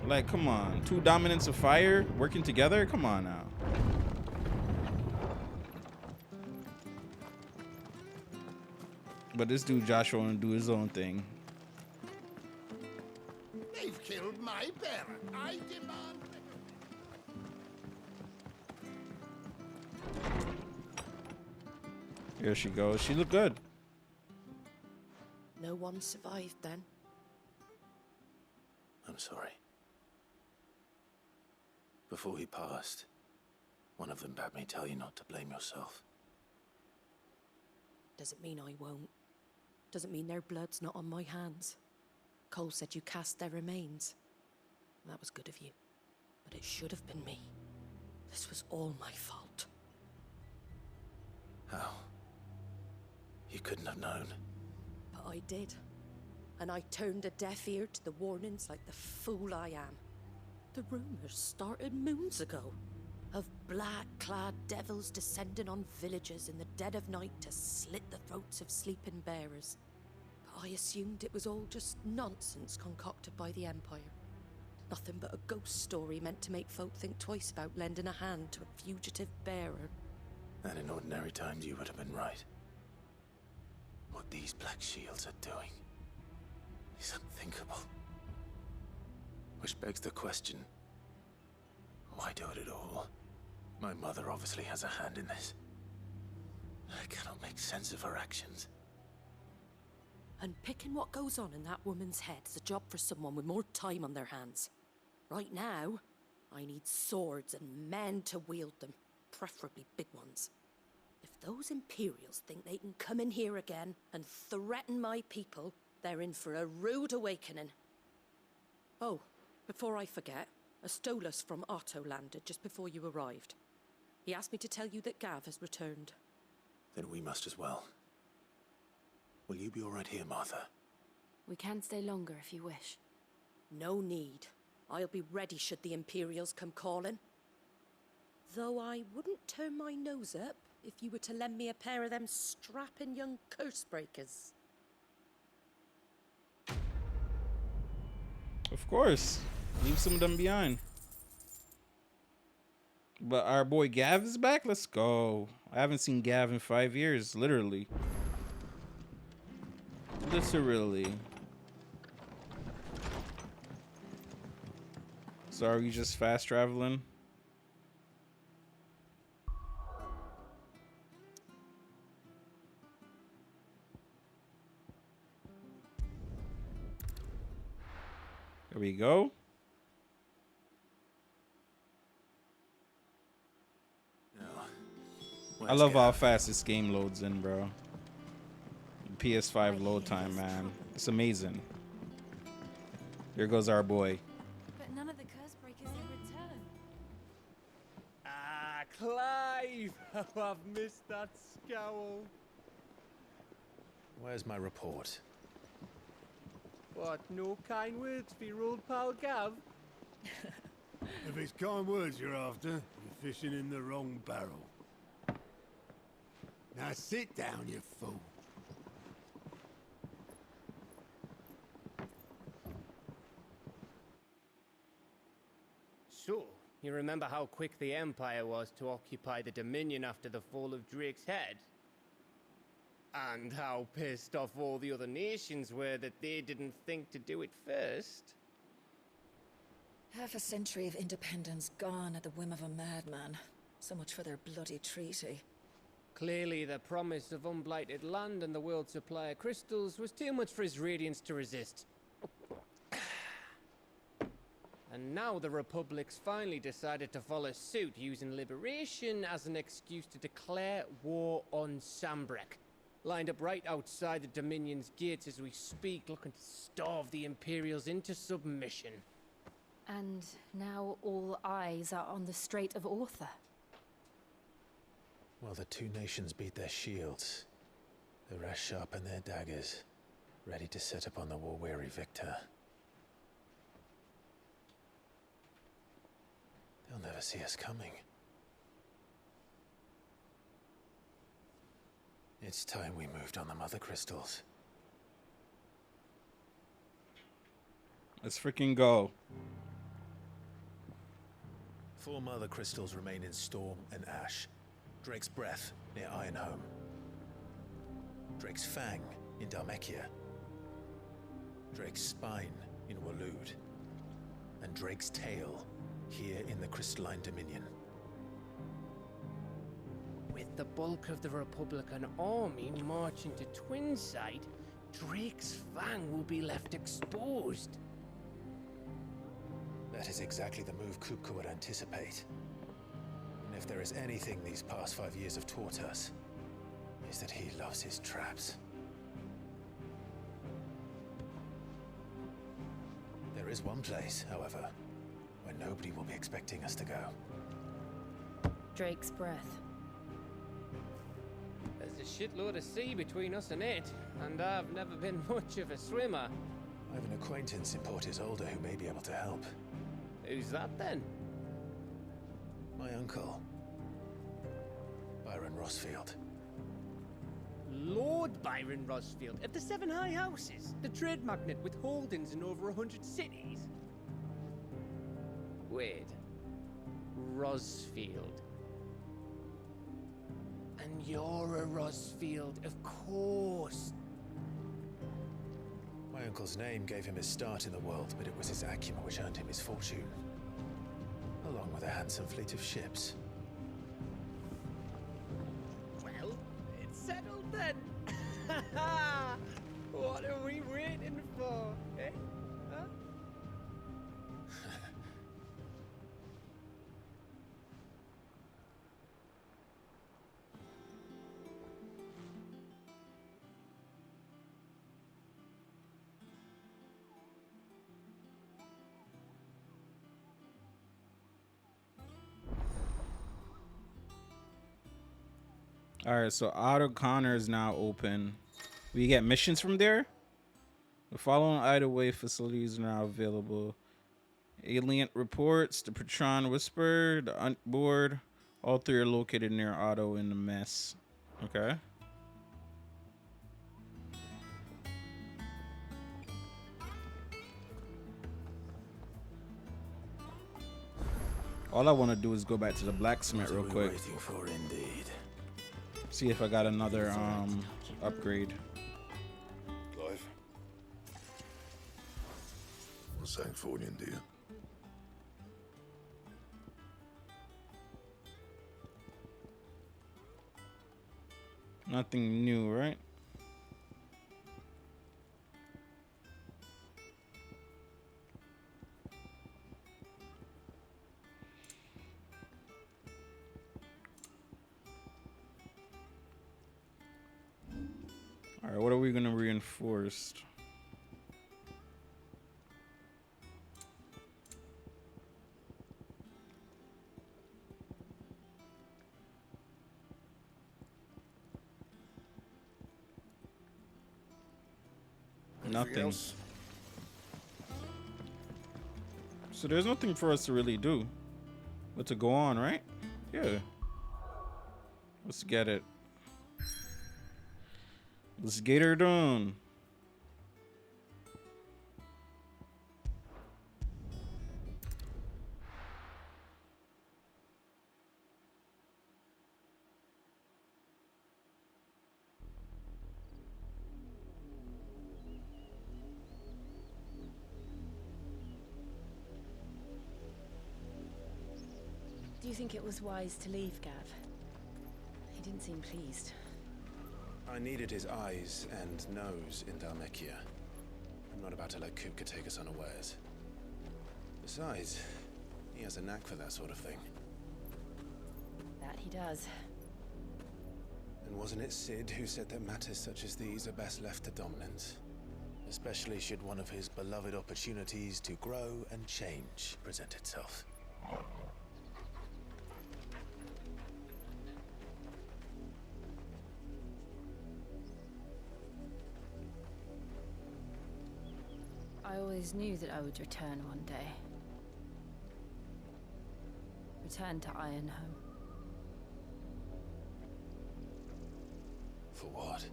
Speaker 1: Like, come on. Two dominants of fire working together? Come on now. But this dude Joshua wanna do his own thing.
Speaker 14: They've killed my parent. I demand.
Speaker 1: Here she goes. She looked good.
Speaker 17: No one survived then.
Speaker 2: I'm sorry. Before he passed, one of them bade me tell you not to blame yourself.
Speaker 17: Doesn't mean I won't. Doesn't mean their blood's not on my hands. Cole said you cast their remains. That was good of you. But it should have been me. This was all my fault.
Speaker 2: How? You couldn't have known.
Speaker 17: But I did. And I turned a deaf ear to the warnings like the fool I am. The rumors started moons ago. Of black-clad devils descending on villages in the dead of night to slit the throats of sleeping bearers. But I assumed it was all just nonsense concocted by the Empire. Nothing but a ghost story meant to make folk think twice about lending a hand to a fugitive bearer.
Speaker 2: And in ordinary times you would have been right. What these Black Shields are doing is unthinkable. Which begs the question, why do it at all? My mother obviously has a hand in this. I cannot make sense of her actions.
Speaker 17: And picking what goes on in that woman's head is a job for someone with more time on their hands. Right now, I need swords and men to wield them, preferably big ones. If those Imperials think they can come in here again and threaten my people, they're in for a rude awakening. Oh, before I forget, A Stolas from Otto landed just before you arrived. He asked me to tell you that Gav has returned.
Speaker 2: Then we must as well. Will you be all right here, Martha?
Speaker 3: We can stay longer if you wish.
Speaker 17: No need. I'll be ready should the Imperials come calling. Though I wouldn't turn my nose up if you were to lend me a pair of them strapping young curse breakers.
Speaker 1: Of course. Leave some of them behind. But our boy Gav is back? Let's go. I haven't seen Gav in 5 years, literally. Literally. So are we just fast traveling? There we go. I love how fast this game loads in, bro. PS5 load time, man. It's amazing. Here goes our boy.
Speaker 6: But none of the curse breakers have returned.
Speaker 7: Ah, Clive! How I've missed that scowl.
Speaker 2: Where's my report?
Speaker 7: What, no kind words for your old pal Gav?
Speaker 5: If it's kind words you're after, you're fishing in the wrong barrel. Now sit down, you fool.
Speaker 7: So, you remember how quick the Empire was to occupy the Dominion after the fall of Drake's head? And how pissed off all the other nations were that they didn't think to do it first?
Speaker 9: Half a century of independence gone at the whim of a madman. So much for their bloody treaty.
Speaker 7: Clearly, the promise of unblighted land and the world's supply of crystals was too much for his radiance to resist. And now the Republic's finally decided to follow suit, using liberation as an excuse to declare war on Sambrek. Lined up right outside the Dominion's gates as we speak, looking to starve the Imperials into submission.
Speaker 3: And now all eyes are on the Strait of Author.
Speaker 2: Well, the two nations beat their shields. The rest sharpen their daggers, ready to set upon the war-weary victor. They'll never see us coming. It's time we moved on the Mother Crystals.
Speaker 1: Let's freaking go.
Speaker 2: 4 Mother Crystals remain in Storm and Ash. Drake's Breath near Ironhome. Drake's Fang in Dhalmekia. Drake's Spine in Waloed. And Drake's Tail here in the Crystalline Dominion.
Speaker 7: With the bulk of the Republican army marching to Twinside, Drake's Fang will be left exposed.
Speaker 2: That is exactly the move Kupka would anticipate. And if there is anything these past 5 years have taught us, is that he loves his traps. There is one place, however, where nobody will be expecting us to go.
Speaker 3: Drake's Breath.
Speaker 7: There's a shitload of sea between us and it, and I've never been much of a swimmer.
Speaker 2: I have an acquaintance in Port Isolde who may be able to help.
Speaker 7: Who's that then?
Speaker 2: My uncle, Byron Rosfield.
Speaker 7: Lord Byron Rosfield of the Seven High Houses, the trade magnate with holdings in over 100 cities. Wait, Rosfield. And you're a Rosfield, of course.
Speaker 2: My uncle's name gave him his start in the world, but it was his acumen which earned him his fortune, along with a handsome fleet of ships.
Speaker 7: Well, it's settled then. What are we waiting for, eh? Huh?
Speaker 1: All right, so Otto Connor is now open. We get missions from there. The following Idleway facilities are now available: Alien Reports, the Patron Whisper, the Unt Board. All three are located near Otto in the mess. Okay. All I want to do is go back to the blacksmith real quick.
Speaker 2: Waiting for indeed.
Speaker 1: See if I got another upgrade.
Speaker 14: Clive. What's Sancfordian, do you?
Speaker 1: Nothing new, right? All right, what are we going to reinforce? Nothing.
Speaker 14: Else?
Speaker 1: So there's nothing for us to really do but to go on, right? Yeah. Let's get it. Let's get her done.
Speaker 6: Do you think it was wise to leave, Gav? He didn't seem pleased.
Speaker 2: I needed his eyes and nose in Dhalmekia. I'm not about to let Kupka take us unawares. Besides, he has a knack for that sort of thing.
Speaker 6: That he does.
Speaker 2: And wasn't it Sid who said that matters such as these are best left to dominance? Especially should one of his beloved opportunities to grow and change present itself.
Speaker 6: I always knew that I would return one day. Return to Ironhome.
Speaker 2: For what?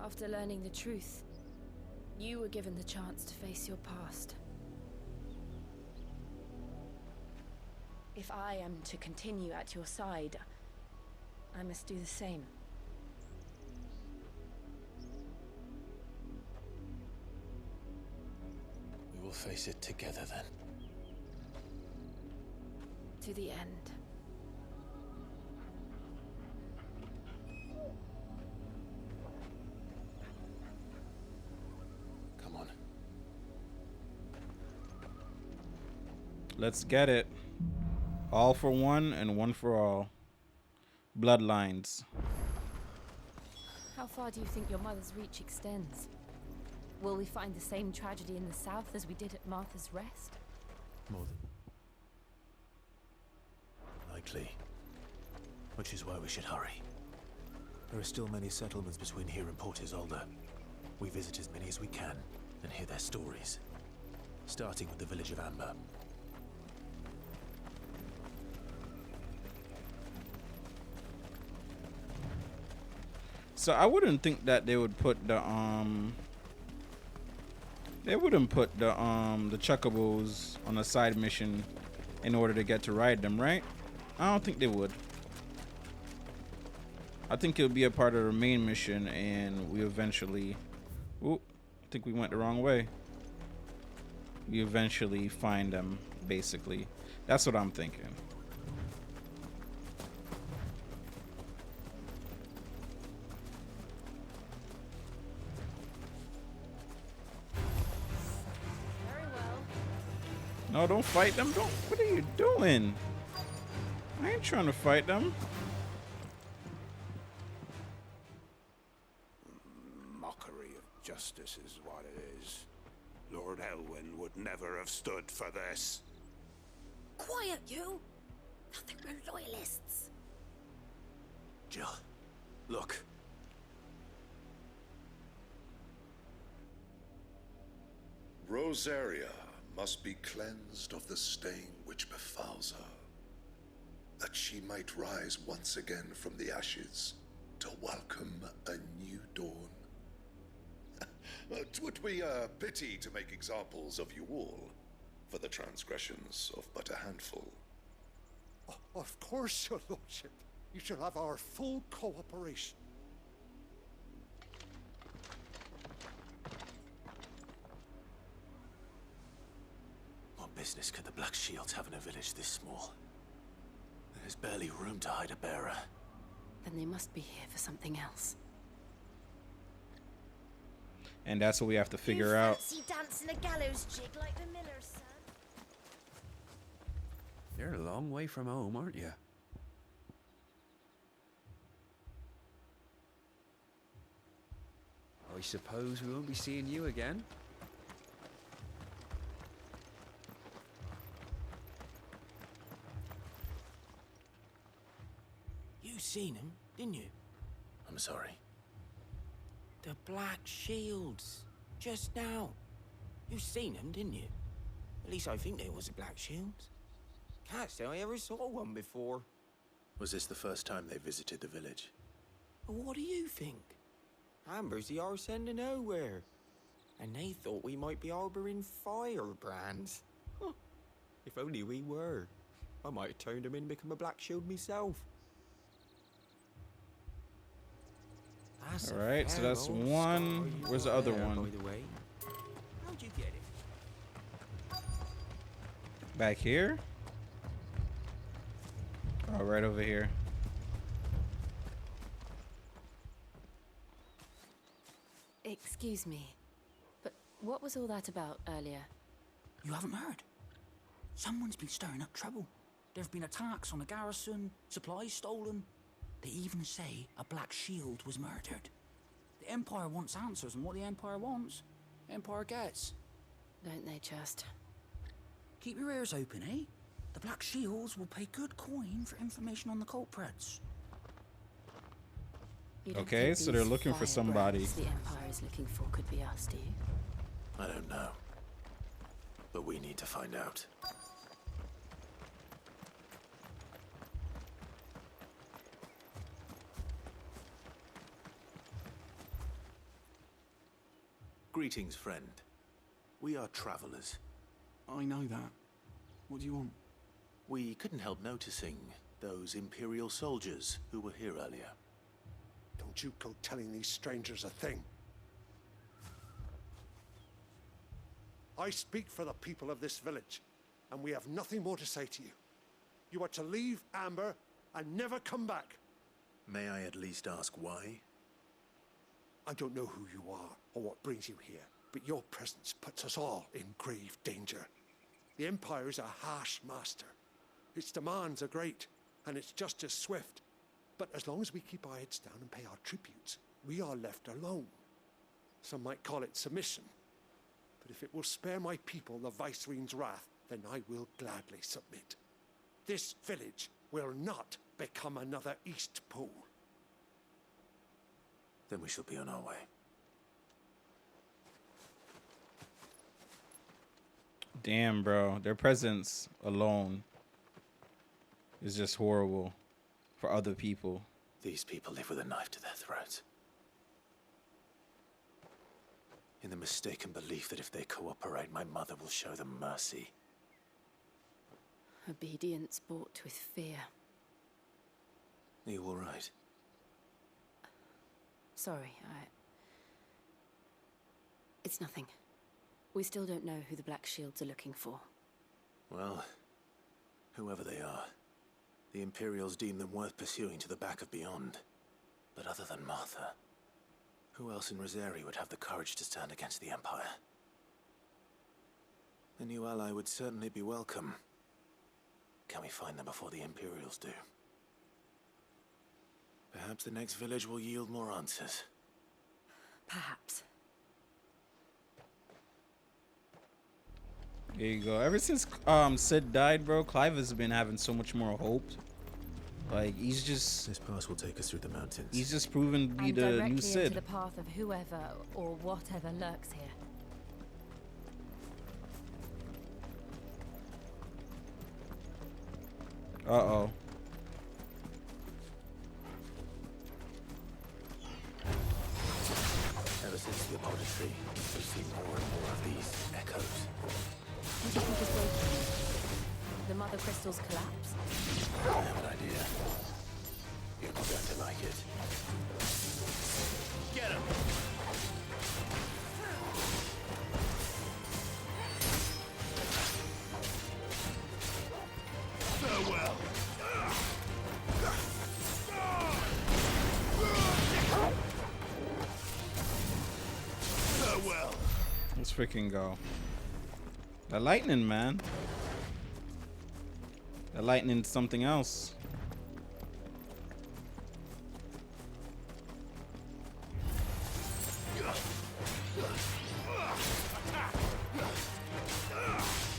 Speaker 6: After learning the truth, you were given the chance to face your past. If I am to continue at your side, I must do the same.
Speaker 2: We will face it together then.
Speaker 6: To the end.
Speaker 2: Come on.
Speaker 1: Let's get it. All for one and one for all. Bloodlines.
Speaker 3: How far do you think your mother's reach extends? Will we find the same tragedy in the south as we did at Martha's Rest?
Speaker 2: More than likely. Which is why we should hurry. There are still many settlements between here and Port Isolde. We visit as many as we can and hear their stories. Starting with the village of Amber.
Speaker 1: So I wouldn't think that they would put the they wouldn't put the chocobos on a side mission in order to get to ride them, right? I don't think they would. I think it would be a part of the main mission, and we eventually, I think we went the wrong way. We eventually find them, basically. That's what I'm thinking. No, don't fight them. Don't. What are you doing? I ain't trying to fight them.
Speaker 4: Mockery of justice is what it is. Lord Elwyn would never have stood for this.
Speaker 17: Quiet, you!
Speaker 10: I think we're loyalists.
Speaker 2: Jill, look.
Speaker 14: Rosaria must be cleansed of the stain which befouls her, that she might rise once again from the ashes to welcome a new dawn. 'Twould be a pity to make examples of you all for the transgressions of but a handful.
Speaker 21: Of course, your lordship. You shall have our full cooperation.
Speaker 2: What business could the Black Shields have in a village this small? There's barely room to hide a bearer.
Speaker 3: Then they must be here for something else.
Speaker 1: And that's what we have to figure out.
Speaker 10: Fancy dancing a gallows jig like the miller's son?
Speaker 11: You're a long way from home, aren't you? I suppose we won't be seeing you again.
Speaker 19: You seen him, didn't you?
Speaker 2: I'm sorry.
Speaker 19: The Black Shields. Just now. You seen them, didn't you? At least I think there was a Black Shields. Can't say I ever saw one before.
Speaker 2: Was this the first time they visited the village?
Speaker 19: Well, what do you think? Amber's the arse end of nowhere. And they thought we might be harboring firebrands. Huh. If only we were. I might have turned them in and become a Black Shield myself.
Speaker 1: All right, so that's one. Where's the other one?
Speaker 19: By the way, how'd you get it?
Speaker 1: Back here? Oh, right over here.
Speaker 3: Excuse me, but what was all that about earlier?
Speaker 22: You haven't heard? Someone's been stirring up trouble. There have been attacks on the garrison, supplies stolen. They even say a Black Shield was murdered. The Empire wants answers, and what the Empire wants, Empire gets.
Speaker 3: Don't they just?
Speaker 22: Keep your ears open, eh? The Black Shields will pay good coin for information on the culprits.
Speaker 1: Okay, so they're looking for somebody.
Speaker 3: The Empire is looking for could be us, do you?
Speaker 2: I don't know. But we need to find out. Greetings, friend. We are travelers.
Speaker 21: I know that. What do you want?
Speaker 2: We couldn't help noticing those Imperial soldiers who were here earlier.
Speaker 21: Don't you go telling these strangers a thing. I speak for the people of this village, and we have nothing more to say to you. You are to leave Amber and never come back.
Speaker 2: May I at least ask why?
Speaker 21: I don't know who you are or what brings you here, but your presence puts us all in grave danger. The Empire is a harsh master. Its demands are great, and its justice swift. But as long as we keep our heads down and pay our tributes, we are left alone. Some might call it submission. But if it will spare my people the Viceroy's wrath, then I will gladly submit. This village will not become another East Pool.
Speaker 2: Then we shall be on our way.
Speaker 1: Damn, bro. Their presence alone is just horrible for other people.
Speaker 2: These people live with a knife to their throats. In the mistaken belief that if they cooperate, my mother will show them mercy.
Speaker 3: Obedience bought with fear.
Speaker 2: Are you all right?
Speaker 3: Sorry, It's nothing. We still don't know who the Black Shields are looking for.
Speaker 2: Well, whoever they are, the Imperials deem them worth pursuing to the back of beyond. But other than Martha, who else in Rosaria would have the courage to stand against the Empire? A new ally would certainly be welcome. Can we find them before the Imperials do? Perhaps the next village will yield more answers.
Speaker 3: Perhaps.
Speaker 1: There you go. Ever since Sid died, bro, Clive has been having so much more hope. Like he's just
Speaker 2: this pass will take us through the mountains.
Speaker 1: He's just proven to be
Speaker 3: and
Speaker 1: the
Speaker 3: directly
Speaker 1: new
Speaker 3: into
Speaker 1: Sid.
Speaker 3: the path of whoever or whatever lurks here.
Speaker 1: Uh-oh.
Speaker 2: Ever since the auditory, we've seen more and more of these echoes.
Speaker 3: What do you think is breaking? The mother crystal's collapse?
Speaker 2: I have an idea. You're not going to like it.
Speaker 4: Get him! Farewell! Farewell!
Speaker 1: Let's freaking go. The lightning, man. The lightning's something else.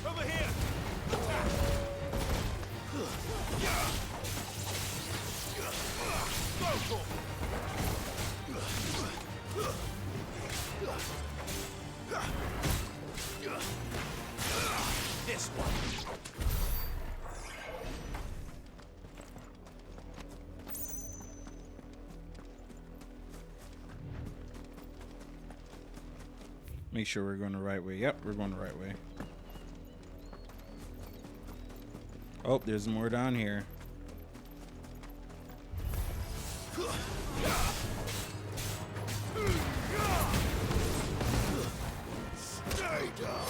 Speaker 4: Over here! This one.
Speaker 1: Make sure we're going the right way. Yep, we're going the right way. Oh, there's more down here.
Speaker 4: Stay down.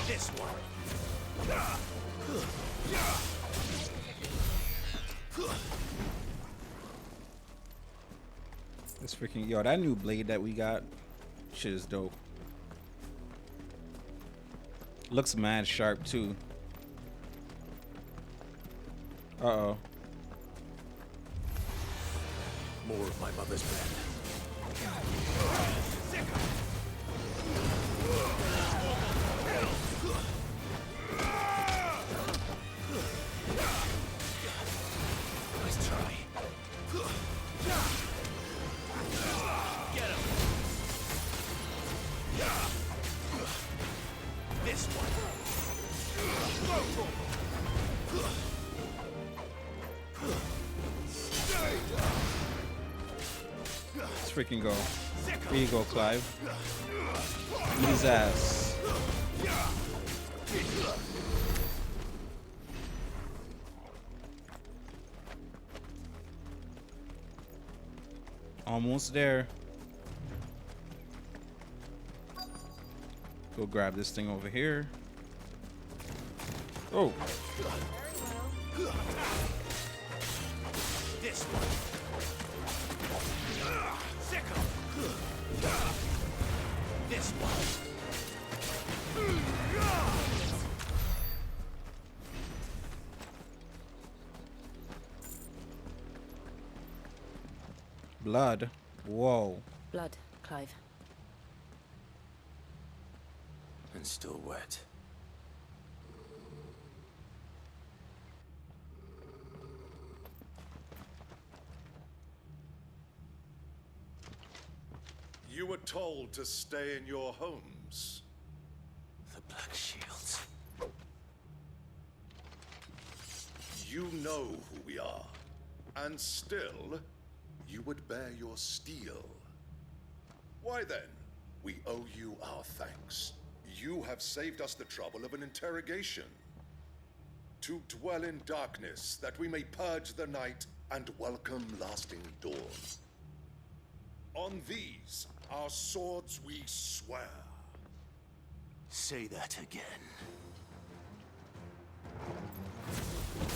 Speaker 4: This one.
Speaker 1: This freaking yo, that new blade that we got, shit is dope. Looks mad sharp too. Uh-oh.
Speaker 2: More of my mother's men. Nice try.
Speaker 4: Get him. This one.
Speaker 1: Let's freaking go. Here you go, Clive. Eat his ass. Almost there. Go grab this thing over here. Oh.
Speaker 4: This one. Sickle. This one.
Speaker 1: Blood. Whoa.
Speaker 3: Blood, Clive.
Speaker 2: And still wet.
Speaker 14: You were told to stay in your homes.
Speaker 2: The Black Shields.
Speaker 14: You know who we are. And still, you would bear your steel. Why then, we owe you our thanks. You have saved us the trouble of an interrogation. To dwell in darkness, that we may purge the night and welcome lasting dawn. On these, our swords we swear.
Speaker 2: Say that again.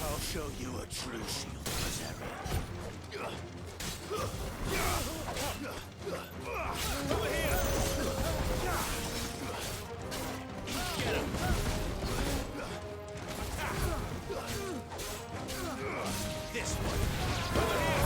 Speaker 2: I'll show you a true shield berserker.
Speaker 4: Over here! Get him! This one! Over here!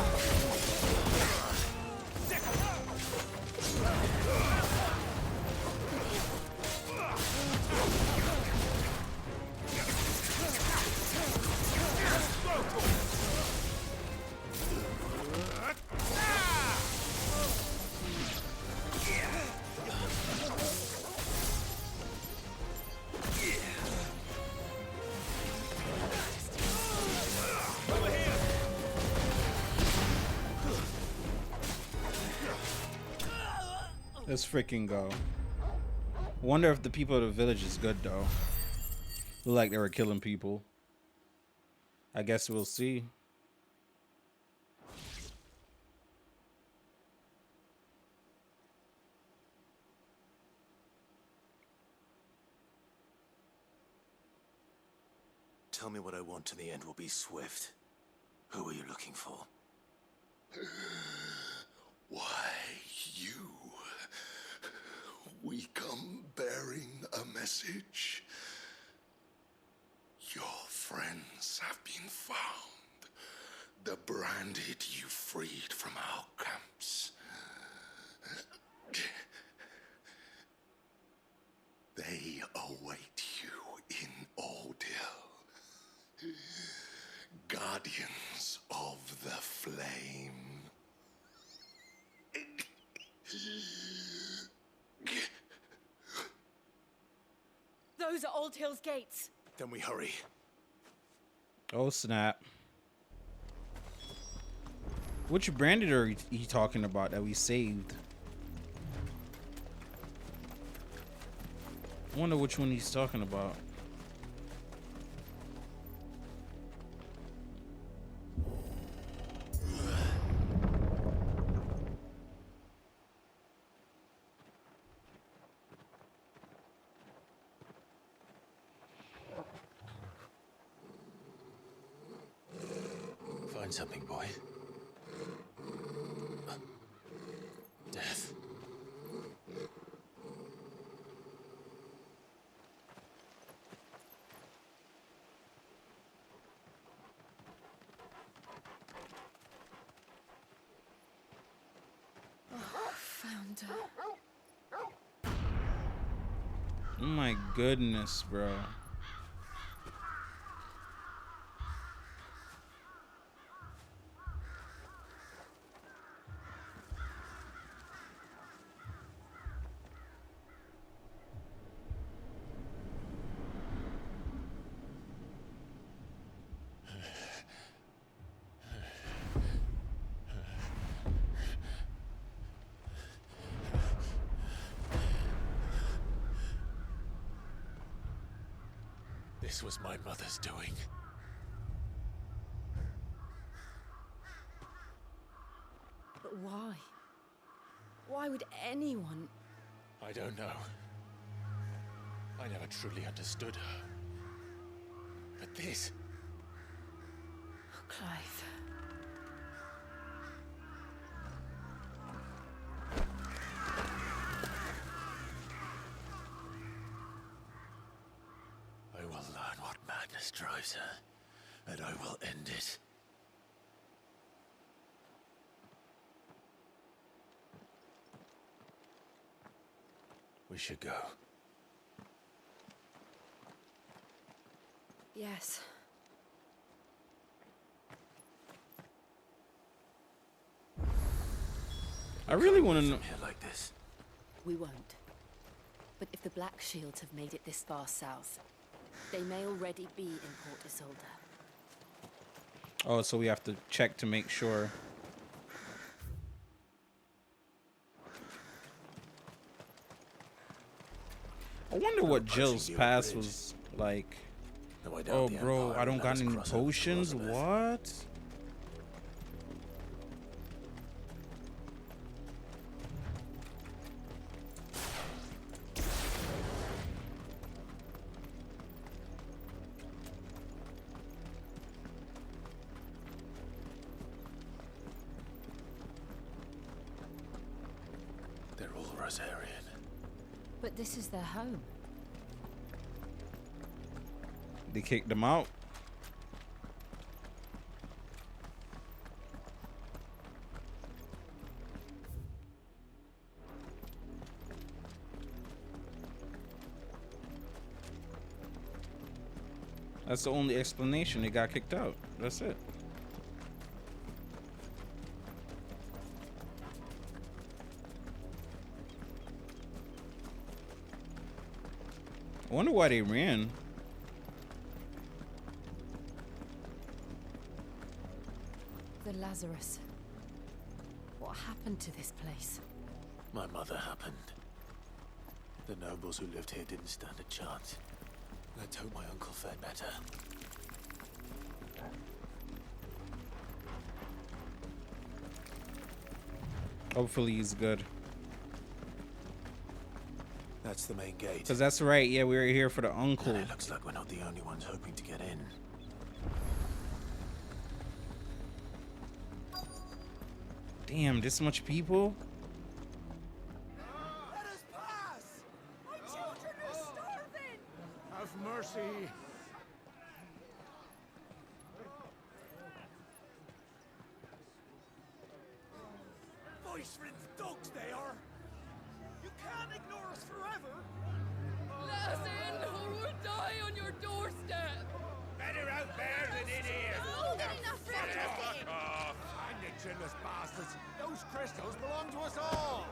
Speaker 1: Let's freaking go. Wonder if the people of the village is good though. Look like they were killing people. I guess we'll see.
Speaker 2: Tell me what I want and the end will be swift. Who are you looking for?
Speaker 14: Why, you. We come bearing a message. Your friends have been found. The branded you freed from our camps. They await you in Ordeal. Guardians of the Flame.
Speaker 3: Those are Old Hill's gates.
Speaker 2: Then we hurry.
Speaker 1: Oh snap. Which branded are he talking about that we saved? I wonder which one he's talking about.
Speaker 2: Find something, boy. Death.
Speaker 3: Found her.
Speaker 1: Oh my goodness, bro.
Speaker 2: This was my mother's doing.
Speaker 3: But why? Why would anyone?
Speaker 2: I don't know. I never truly understood her. But this...
Speaker 3: Oh, Clive.
Speaker 2: I will learn what madness drives her, and I will end it. We should go.
Speaker 3: Yes.
Speaker 1: I really want to know.
Speaker 2: Here like this.
Speaker 3: We won't. But if the Black Shields have made it this far south, they may already be in Port Isolde.
Speaker 1: Oh, so we have to check to make sure. I wonder what Jill's past was like. Oh, bro, I don't got any potions. What?
Speaker 2: They're all Rosarian.
Speaker 3: But this is their home.
Speaker 1: They kicked them out. That's the only explanation. They got kicked out. That's it. I wonder why they ran.
Speaker 3: The Lazarus. What happened to this place?
Speaker 2: My mother happened. The nobles who lived here didn't stand a chance. Let's hope my uncle fared better.
Speaker 1: Hopefully he's good.
Speaker 2: That's the main gate.
Speaker 1: Because that's right, yeah, we were here for the uncle.
Speaker 2: And it looks like we're not the only ones hoping to get in.
Speaker 1: Damn, this much people?
Speaker 8: Let us pass! My children are starving! Have mercy! Voice-ridden dogs they are! You can't ignore us forever!
Speaker 17: Let us in, or we'll die on your doorstep!
Speaker 8: Better out there than in here!
Speaker 17: Fuck
Speaker 8: off! And the chinless bastards! Those crystals belong to us all!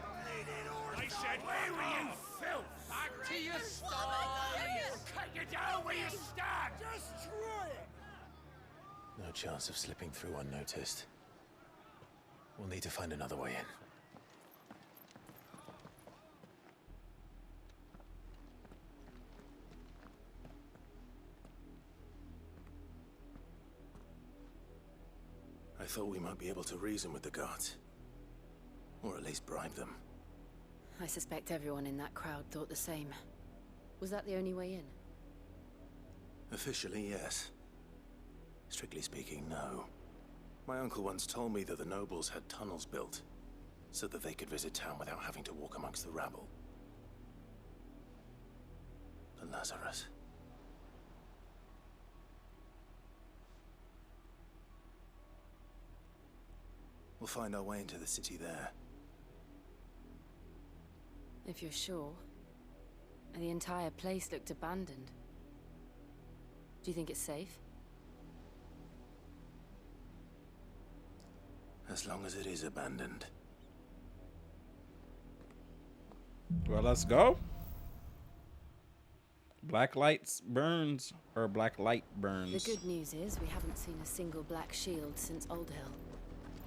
Speaker 8: I said, where were you, filth? Back to your sties! Cut you down where you stand! Destroy it!
Speaker 2: No chance of slipping through unnoticed. We'll need to find another way in. I thought we might be able to reason with the guards. Or at least bribe them.
Speaker 3: I suspect everyone in that crowd thought the same. Was that the only way in?
Speaker 2: Officially, yes. Strictly speaking, no. My uncle once told me that the nobles had tunnels built, so that they could visit town without having to walk amongst the rabble. But Lazarus... We'll find our way into the city there.
Speaker 3: If you're sure. The entire place looked abandoned. Do you think it's safe?
Speaker 2: As long as it is abandoned.
Speaker 1: Well, let's go. Black lights burns, or black light burns.
Speaker 3: The good news is we haven't seen a single black shield since Old Hill.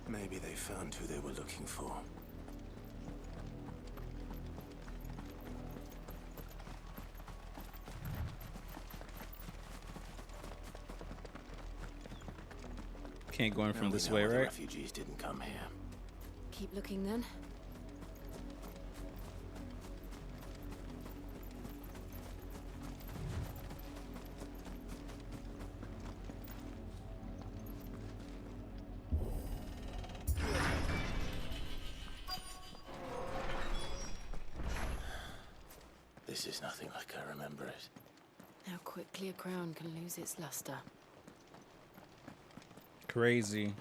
Speaker 2: Maybe they found who they were looking for.
Speaker 1: Can't go in from
Speaker 2: Now we
Speaker 1: this
Speaker 2: know
Speaker 1: way,
Speaker 2: why the
Speaker 1: right?
Speaker 2: refugees didn't come here.
Speaker 3: Keep looking then.
Speaker 2: This is nothing like I remember it.
Speaker 3: How quickly a crown can lose its luster.
Speaker 1: Crazy.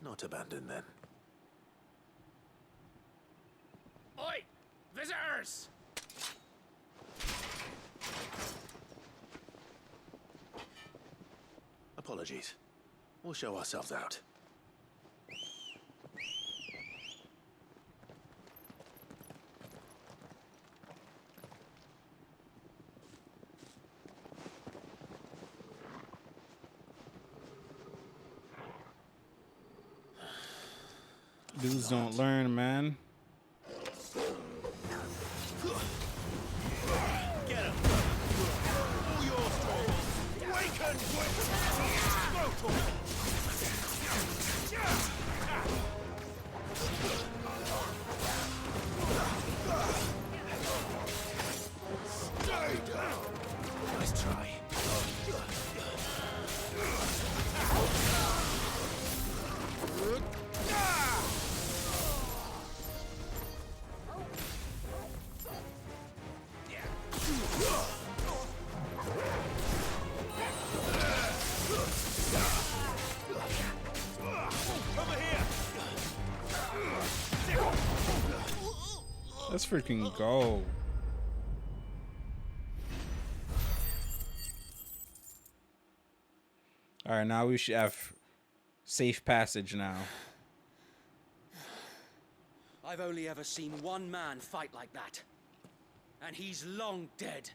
Speaker 2: Not abandoned then.
Speaker 16: Oi! Visitors!
Speaker 2: Apologies. We'll show ourselves out.
Speaker 1: Dudes don't learn, man.
Speaker 8: Get him! All yours, Troll! Waken!
Speaker 2: Stay down! Nice try.
Speaker 1: Let's freaking go. All right, now we should have safe passage now.
Speaker 12: I've only ever seen one man fight like that. And he's long dead.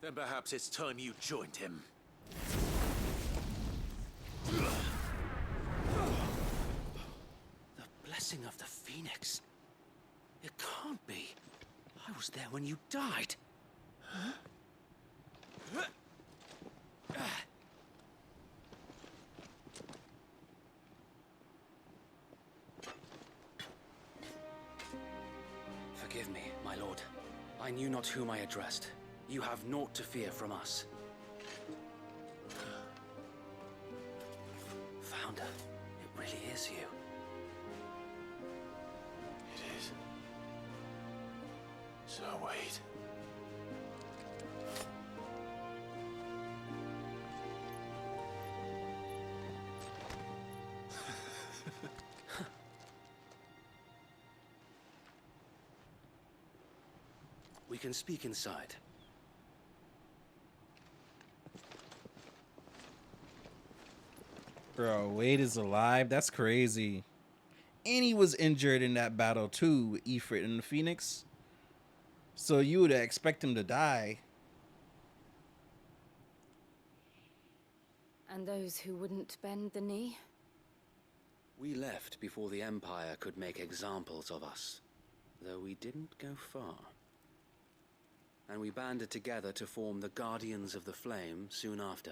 Speaker 2: Then perhaps it's time you joined him.
Speaker 12: The blessing of the Phoenix. It can't be. I was there when you died. Huh? Forgive me, my lord. I knew not whom I addressed. You have naught to fear from us. Founder, it really is you.
Speaker 2: It is. So wait.
Speaker 12: We can speak inside.
Speaker 1: Bro, Wade is alive. That's crazy. And he was injured in that battle too with Ifrit and the Phoenix. So you would expect him to die.
Speaker 3: And those who wouldn't bend the knee?
Speaker 12: We left before the Empire could make examples of us, though we didn't go far. And we banded together to form the Guardians of the Flame soon after.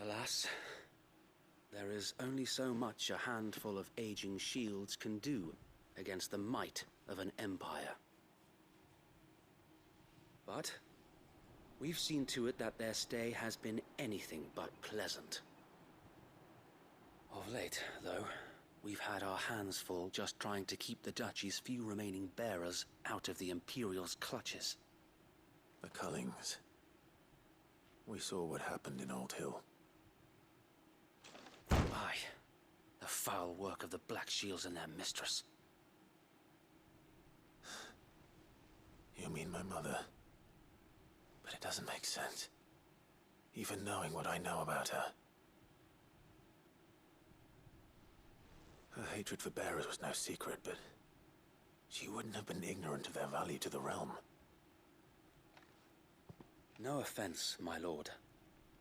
Speaker 12: Alas, there is only so much a handful of aging shields can do against the might of an empire. But we've seen to it that their stay has been anything but pleasant. Of late, though, we've had our hands full just trying to keep the Duchy's few remaining bearers out of the Imperial's clutches.
Speaker 2: The Cullings. We saw what happened in Old Hill.
Speaker 12: Aye, the foul work of the Black Shields and their mistress.
Speaker 2: You mean my mother? But it doesn't make sense. Even knowing what I know about her. Her hatred for bearers was no secret, but she wouldn't have been ignorant of their value to the realm.
Speaker 12: No offense, my lord,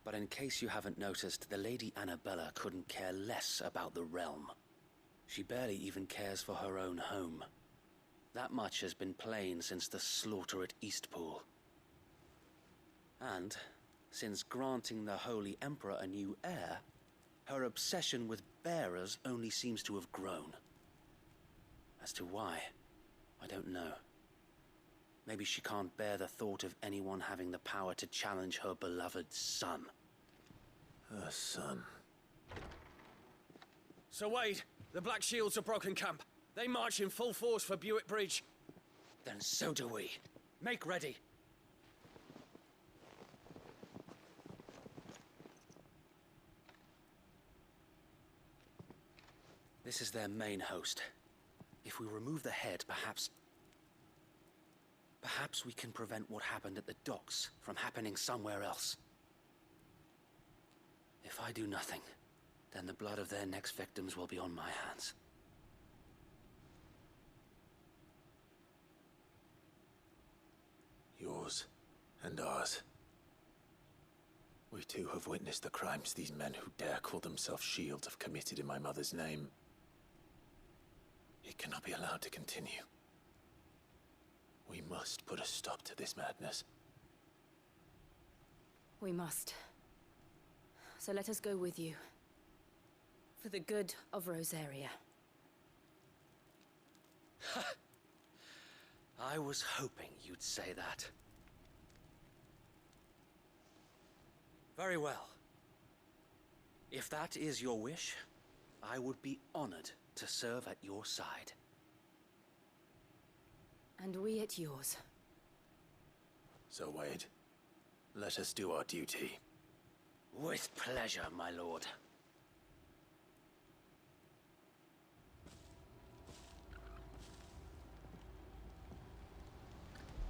Speaker 12: but in case you haven't noticed, the Lady Annabella couldn't care less about the realm. She barely even cares for her own home. That much has been plain since the slaughter at Eastpool. And, since granting the Holy Emperor a new heir, her obsession with bearers only seems to have grown. As to why, I don't know. Maybe she can't bear the thought of anyone having the power to challenge her beloved son.
Speaker 2: Her son.
Speaker 12: Sir Wade, the Black Shields have broken camp. They march in full force for Buick Bridge. Then so do we. Make ready. This is their main host. If we remove the head, perhaps we can prevent what happened at the docks from happening somewhere else. If I do nothing, then the blood of their next victims will be on my hands.
Speaker 2: Yours and ours. We too have witnessed the crimes these men who dare call themselves shields have committed in my mother's name. It cannot be allowed to continue. We must put a stop to this madness.
Speaker 3: We must. So let us go with you. For the good of Rosaria.
Speaker 12: I was hoping you'd say that. Very well. If that is your wish, I would be honored to serve at your side.
Speaker 3: And we at yours.
Speaker 2: So, Wade, let us do our duty.
Speaker 12: With pleasure, my lord.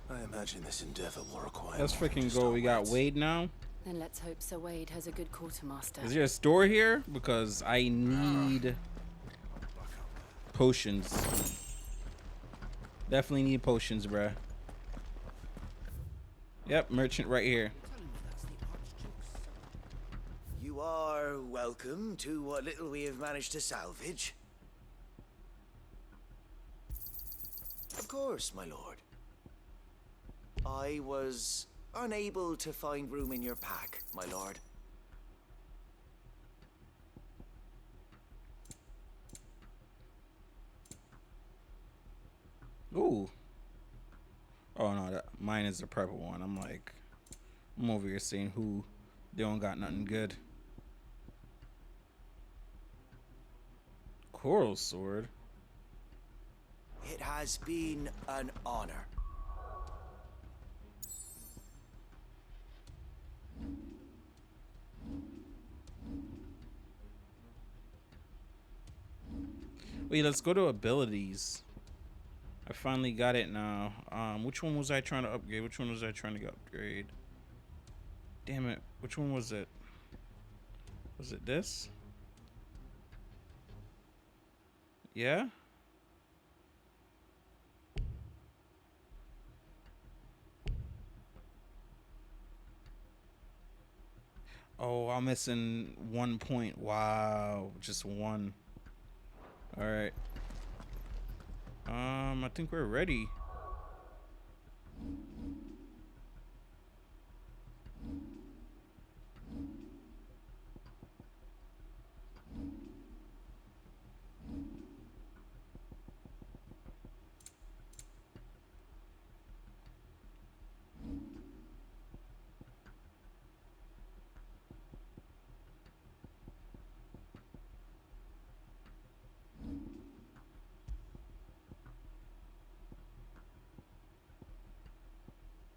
Speaker 2: I imagine this endeavor will require.
Speaker 1: Let's freaking go. We got Wade now.
Speaker 3: Then let's hope Sir Wade has a good quartermaster.
Speaker 1: Is there a store here? Because I need potions. Definitely need potions, bruh. Yep, merchant right here.
Speaker 13: You are welcome to what little we have managed to salvage. Of course, my lord. I was unable to find room in your pack, my lord.
Speaker 1: Ooh. Oh no, mine is the purple one. I'm over here saying who they don't got nothing good. Coral sword.
Speaker 13: It has been an honor.
Speaker 1: Wait, let's go to abilities. I finally got it now. Which one was I trying to upgrade? Which one was I trying to upgrade? Damn it. Which one was it? Was it this? Yeah? Oh, I'm missing 1 point. Wow, just one. All right. I think we're ready.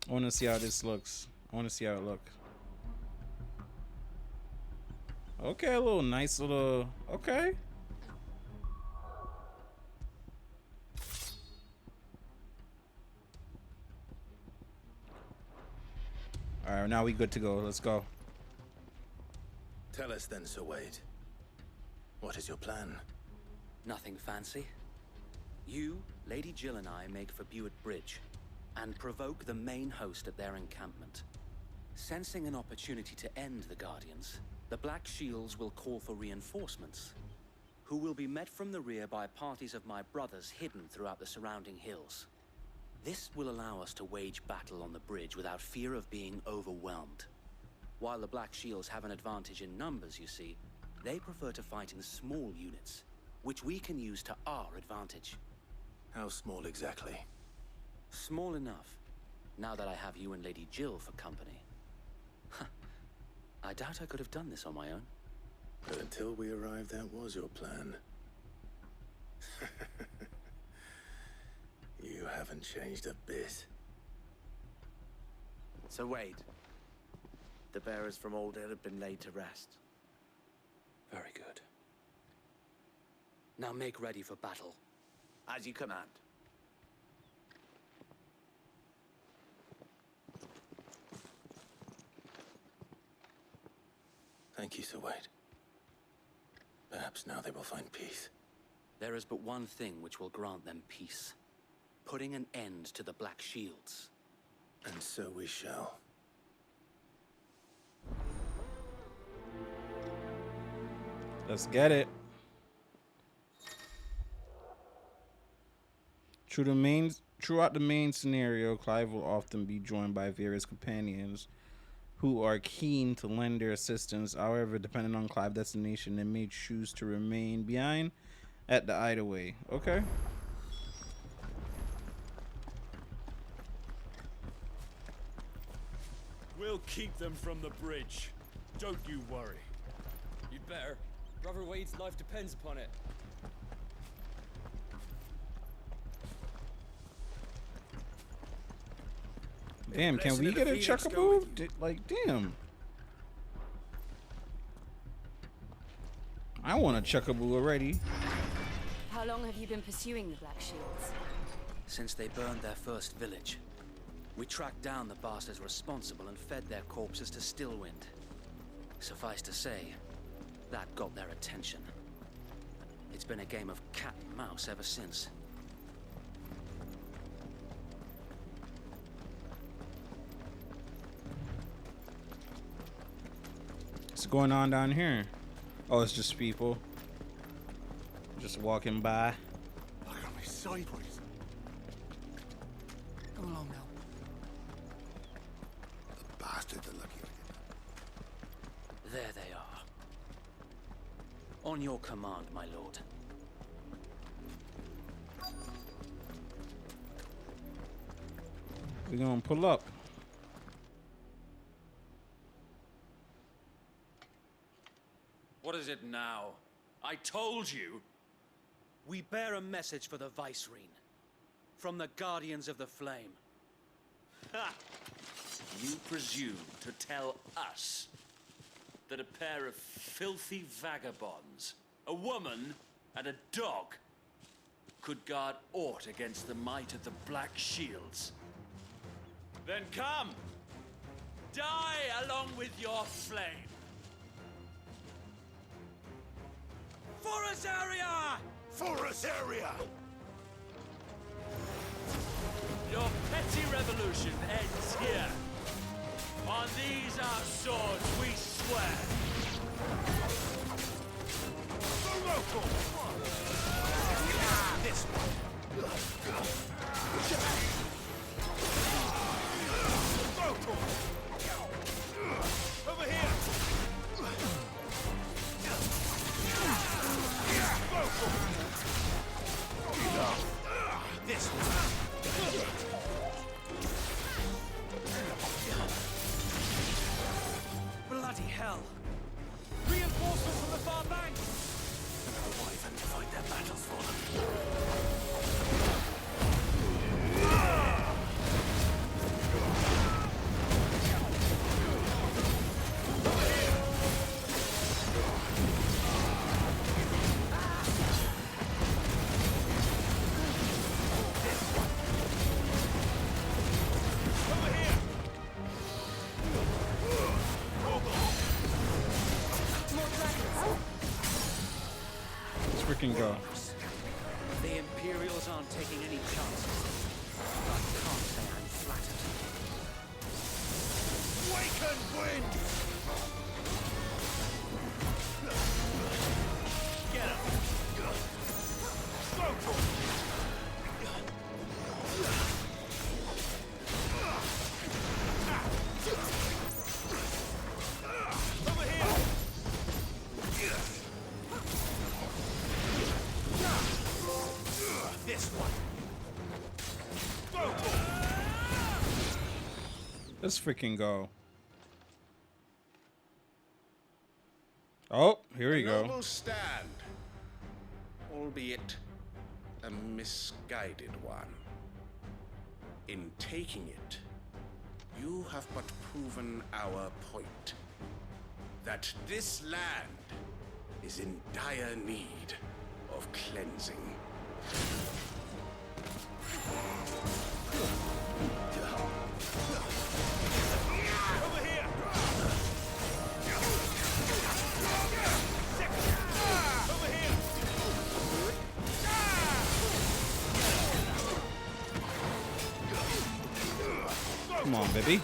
Speaker 1: I want to see how this looks. I want to see how it looks. Okay, a little nice little. Okay. All right, now we good to go. Let's go.
Speaker 2: Tell us then, Sir Wade. What is your plan?
Speaker 12: Nothing fancy. You, Lady Jill and I make for Buett Bridge and provoke the main host at their encampment. Sensing an opportunity to end the Guardians, the Black Shields will call for reinforcements, who will be met from the rear by parties of my brothers hidden throughout the surrounding hills. This will allow us to wage battle on the bridge without fear of being overwhelmed. While the Black Shields have an advantage in numbers, you see, they prefer to fight in small units, which we can use to our advantage.
Speaker 2: How small exactly?
Speaker 12: Small enough, now that I have you and Lady Jill for company. I doubt I could have done this on my own.
Speaker 2: But until we arrived, that was your plan. You haven't changed a bit.
Speaker 13: Sir Wade, the bearers from Old Hill have been laid to rest.
Speaker 12: Very good. Now make ready for battle.
Speaker 13: As you command.
Speaker 2: Thank you, Sir Wade. Perhaps now they will find peace.
Speaker 12: There is but one thing which will grant them peace. Putting an end to the Black Shields.
Speaker 2: And so we shall.
Speaker 1: Let's get it. Throughout the main scenario, Clive will often be joined by various companions who are keen to lend their assistance. However, depending on Clive's destination, they may choose to remain behind at the either way. Okay.
Speaker 18: We'll keep them from the bridge. Don't you worry.
Speaker 23: You'd better. Brother Wade's life depends upon it.
Speaker 1: Damn, can we get a chuckaboo? Like, damn. I want a chuckaboo already.
Speaker 3: How long have you been pursuing the Black Shields?
Speaker 12: Since they burned their first village. We tracked down the bastards responsible and fed their corpses to Stillwind. Suffice to say, that got their attention. It's been a game of cat and mouse ever since.
Speaker 1: What's going on down here? Oh, it's just people just walking by.
Speaker 21: Look at me sideways.
Speaker 22: Come along now.
Speaker 21: The bastards are lucky.
Speaker 12: There they are. On your command, my lord.
Speaker 1: We're gonna pull up.
Speaker 12: What is it now? I told you! We bear a message for the Vicereine. From the Guardians of the Flame. Ha! You presume to tell us that a pair of filthy vagabonds, a woman and a dog, could guard aught against the might of the Black Shields? Then come! Die along with your flame! For Azaria!
Speaker 8: For Azaria!
Speaker 12: Your petty revolution ends here. On these our swords we swear.
Speaker 8: This one. Over here. This one.
Speaker 12: Bloody hell! Reinforcements from the far bank!
Speaker 8: And our wyvern to fight their battles for them.
Speaker 1: Freaking go.
Speaker 12: The Imperials aren't taking any chances. I can't say I'm flattered.
Speaker 8: Waken wind! Get up! Go for it! Over here! This one. Go for it!
Speaker 1: Let's freaking go. Oh, here we go.
Speaker 14: Noble stand, albeit a misguided one. In taking it, you have but proven our point. That this land is in dire need of cleansing.
Speaker 8: Over here! Over here!
Speaker 1: Come on, baby.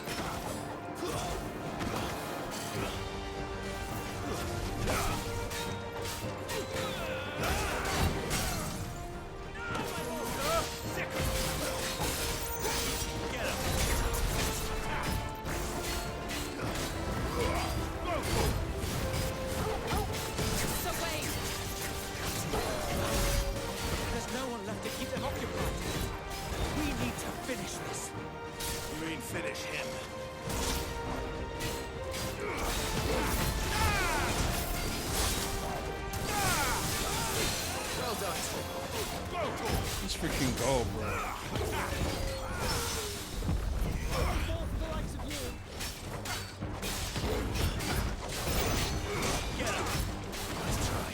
Speaker 8: There's no one left to keep them occupied. We need to finish this. You mean finish him? Well done.
Speaker 1: Let's freaking go, bro.
Speaker 8: Get up. Let's try.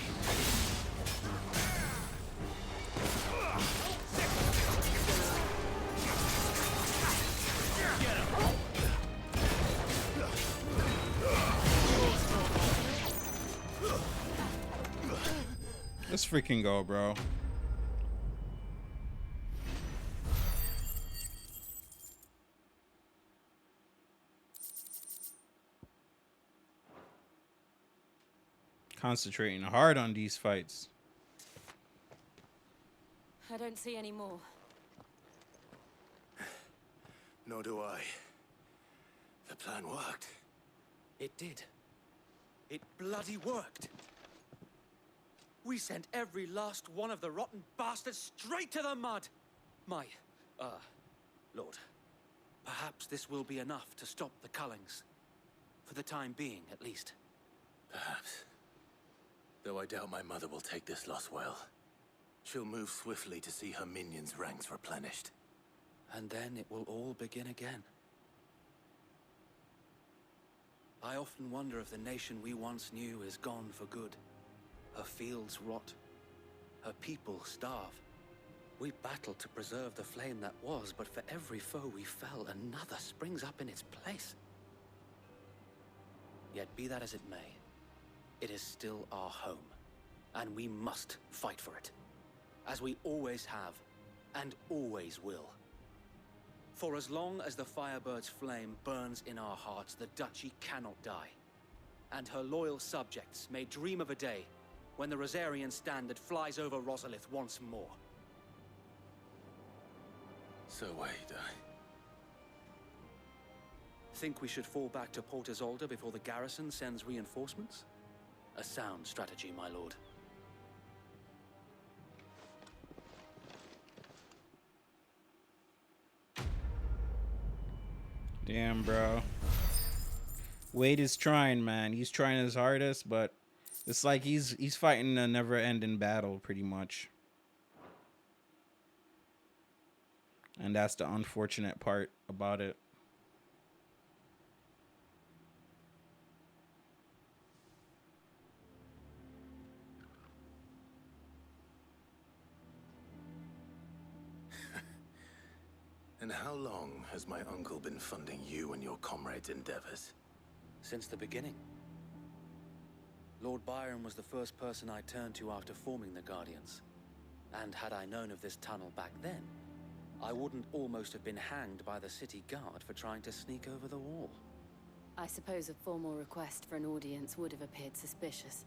Speaker 1: Let's freaking go, bro. Concentrating hard on these fights.
Speaker 3: I don't see any more.
Speaker 2: Nor do I. The plan worked.
Speaker 5: It did. It bloody worked. We sent every last one of the rotten bastards straight to the mud. My, Lord, perhaps this will be enough to stop the Cullings. For the time being, at least.
Speaker 2: Perhaps. Though I doubt my mother will take this loss well. She'll move swiftly to see her minions' ranks replenished.
Speaker 5: And then it will all begin again. I often wonder if the nation we once knew is gone for good. Her fields rot. Her people starve. We battled to preserve the flame that was, but for every foe we fell, another springs up in its place. Yet be that as it may, it is still our home, and we must fight for it, as we always have, and always will. For as long as the Firebird's flame burns in our hearts, the Duchy cannot die, and her loyal subjects may dream of a day when the Rosarian standard flies over Rosalith once more.
Speaker 2: So wait,
Speaker 5: Think we should fall back to Port Isolde before the garrison sends reinforcements? A sound strategy, my lord.
Speaker 1: Damn, bro. Wade is trying, man. He's trying his hardest, but it's like he's fighting a never-ending battle, pretty much. And that's the unfortunate part about it.
Speaker 2: And how long has my uncle been funding you and your comrades' endeavors?
Speaker 5: Since the beginning. Lord Byron was the first person I turned to after forming the Guardians. And had I known of this tunnel back then, I wouldn't almost have been hanged by the city guard for trying to sneak over the wall.
Speaker 3: I suppose a formal request for an audience would have appeared suspicious.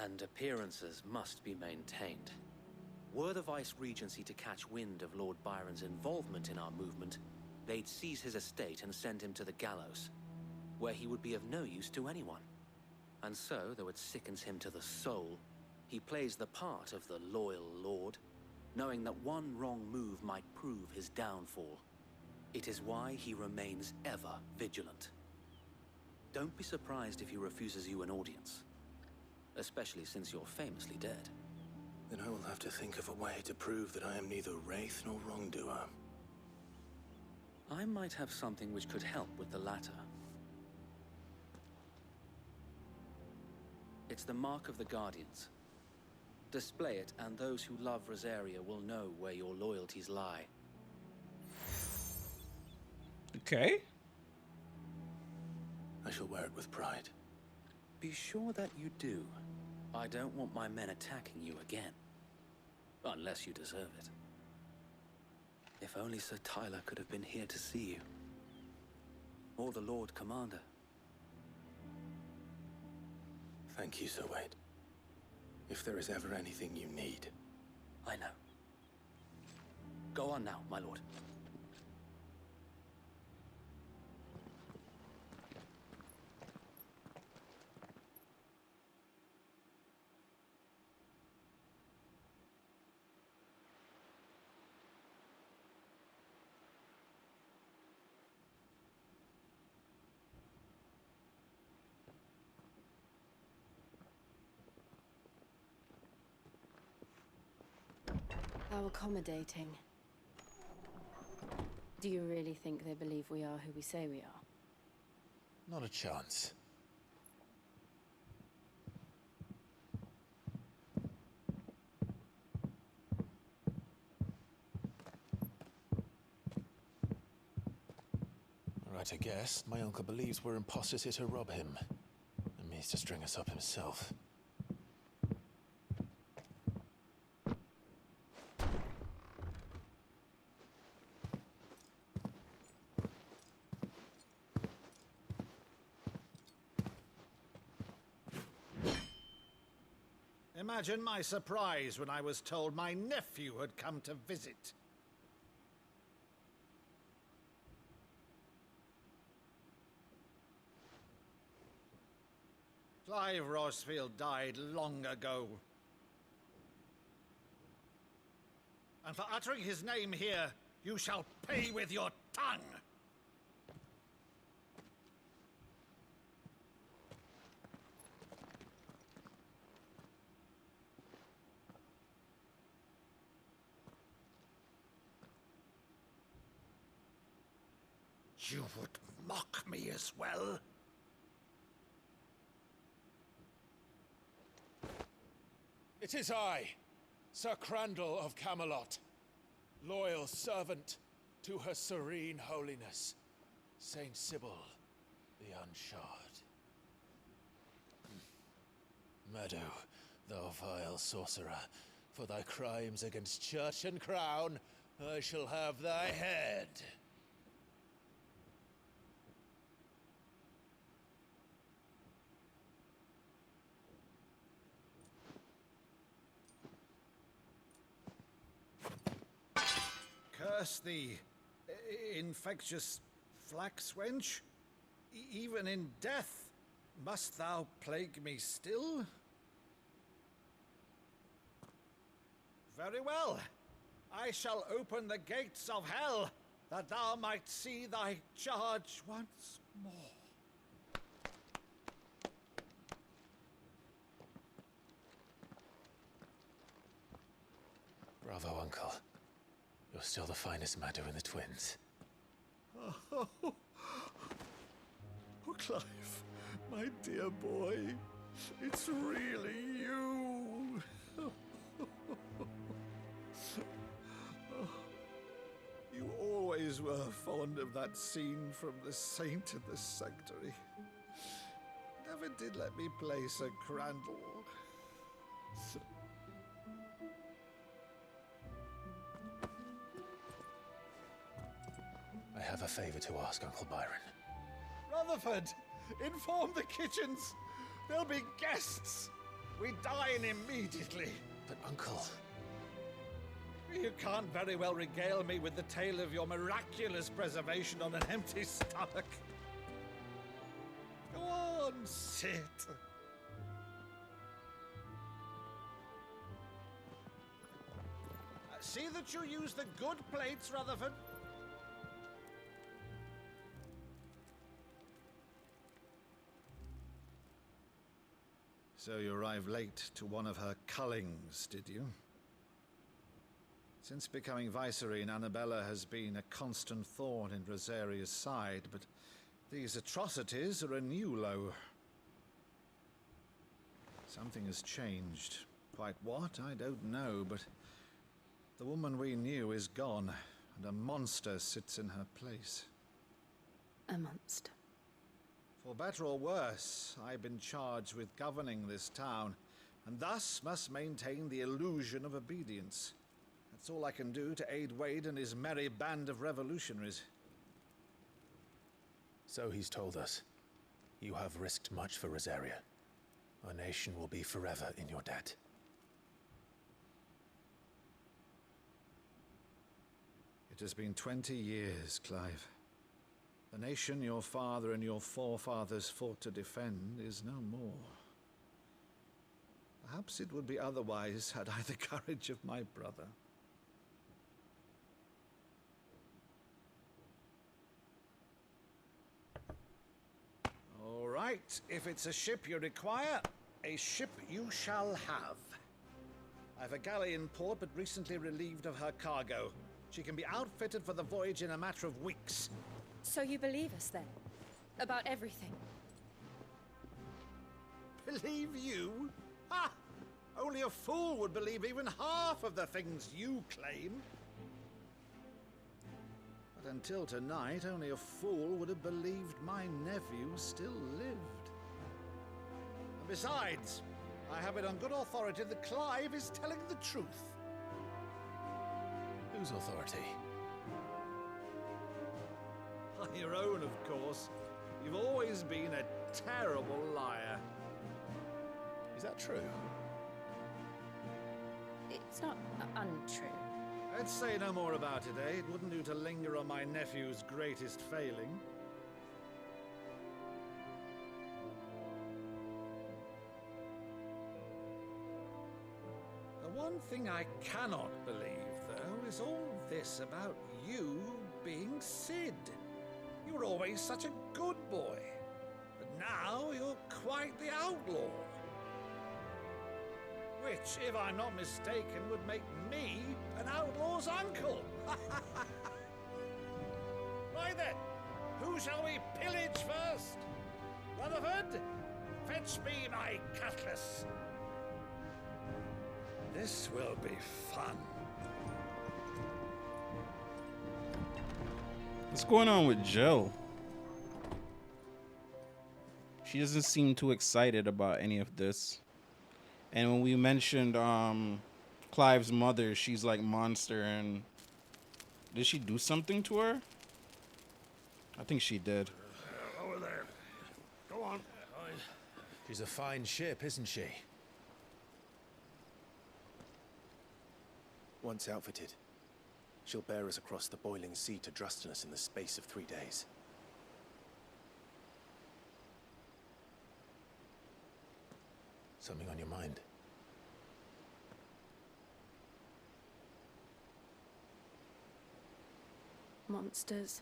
Speaker 5: And appearances must be maintained. Were the Vice-Regency to catch wind of Lord Byron's involvement in our movement, they'd seize his estate and send him to the gallows, where he would be of no use to anyone. And so, though it sickens him to the soul, he plays the part of the loyal lord, knowing that one wrong move might prove his downfall. It is why he remains ever vigilant. Don't be surprised if he refuses you an audience, especially since you're famously dead.
Speaker 2: Then I will have to think of a way to prove that I am neither wraith nor wrongdoer.
Speaker 5: I might have something which could help with the latter. It's the mark of the Guardians. Display it, and those who love Rosaria will know where your loyalties lie.
Speaker 1: Okay.
Speaker 2: I shall wear it with pride.
Speaker 5: Be sure that you do. I don't want my men attacking you again. Unless you deserve it. If only Sir Tyler could have been here to see you. Or the Lord Commander.
Speaker 2: Thank you, Sir Wade. If there is ever anything you need.
Speaker 5: I know. Go on now, my lord.
Speaker 3: How accommodating. Do you really think they believe we are who we say we are?
Speaker 2: Not a chance. Right, I guess. My uncle believes we're imposters here to rob him. And means to string us up himself.
Speaker 8: Imagine my surprise when I was told my nephew had come to visit. Clive Rosfield died long ago. And for uttering his name here, you shall pay with your tongue! You would mock me as well?
Speaker 18: It is I, Sir Crandall of Camelot, loyal servant to Her Serene Holiness, Saint Sybil the Unshod. Meadow, thou vile sorcerer, for thy crimes against church and crown, I shall have thy head.
Speaker 8: Curse thee, infectious flax wench. Even in death, must thou plague me still? Very well. I shall open the gates of hell, that thou might see thy charge once more.
Speaker 2: Bravo, Uncle. You're still the finest Maddo in the twins.
Speaker 8: Oh, Clive, my dear boy, it's really you. You always were fond of that scene from The Saint in the Sanctuary. Never did let me play Sir Crandall.
Speaker 2: I have a favor to ask, Uncle Byron.
Speaker 8: Rutherford, inform the kitchens. There'll be guests. We dine immediately.
Speaker 2: But, Uncle...
Speaker 8: You can't very well regale me with the tale of your miraculous preservation on an empty stomach. Go on, sit. See that you use the good plates, Rutherford. So you arrived late to one of her cullings, did you? Since becoming Vicereine, Annabella has been a constant thorn in Rosaria's side, but these atrocities are a new low. Something has changed. Quite what, I don't know, but the woman we knew is gone, and a monster sits in her place.
Speaker 3: A monster.
Speaker 8: For better or worse, I've been charged with governing this town, and thus must maintain the illusion of obedience. That's all I can do to aid Wade and his merry band of revolutionaries.
Speaker 2: So he's told us. You have risked much for Rosaria. Our nation will be forever in your debt.
Speaker 8: It has been 20 years, Clive. The nation your father and your forefathers fought to defend is no more. Perhaps it would be otherwise had I the courage of my brother. All right, if it's a ship you require, a ship you shall have. I've a galley in port, but recently relieved of her cargo. She can be outfitted for the voyage in a matter of weeks.
Speaker 3: So you believe us then? About everything?
Speaker 8: Believe you? Ha! Only a fool would believe even half of the things you claim. But until tonight, only a fool would have believed my nephew still lived. And besides, I have it on good authority that Clive is telling the truth.
Speaker 2: Whose authority?
Speaker 8: On your own, of course. You've always been a terrible liar.
Speaker 2: Is that true?
Speaker 3: It's not untrue.
Speaker 18: Let's say no more about it, eh? It wouldn't do to linger on my nephew's greatest failing. The one thing I cannot believe, though, is all this about you being Sid. You were always such a good boy, but now you're quite the outlaw. Which, if I'm not mistaken, would make me an outlaw's uncle. Right then, who shall we pillage first? Rutherford, fetch me my cutlass. This will be fun.
Speaker 1: What's going on with Jill? She doesn't seem too excited about any of this. And when we mentioned Clive's mother, she's like monster, and did she do something to her? I think she did.
Speaker 18: Over there. Go on.
Speaker 2: She's a fine ship, isn't she? Once outfitted, she'll bear us across the boiling sea to Drustinus in the space of 3 days. Something on your mind?
Speaker 3: Monsters.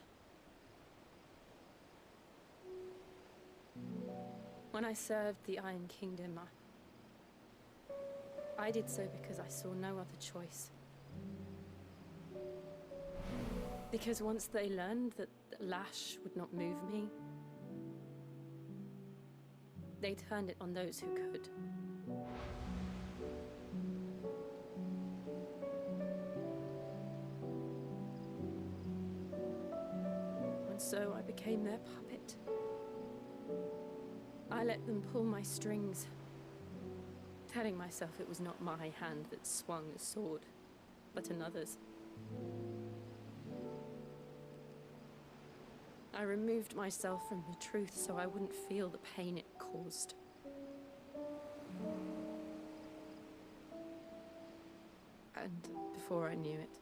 Speaker 3: When I served the Iron Kingdom, I did so because I saw no other choice. Because once they learned that Lash would not move me, they turned it on those who could. And so I became their puppet. I let them pull my strings, telling myself it was not my hand that swung the sword, but another's. I removed myself from the truth so I wouldn't feel the pain it caused. And before I knew it,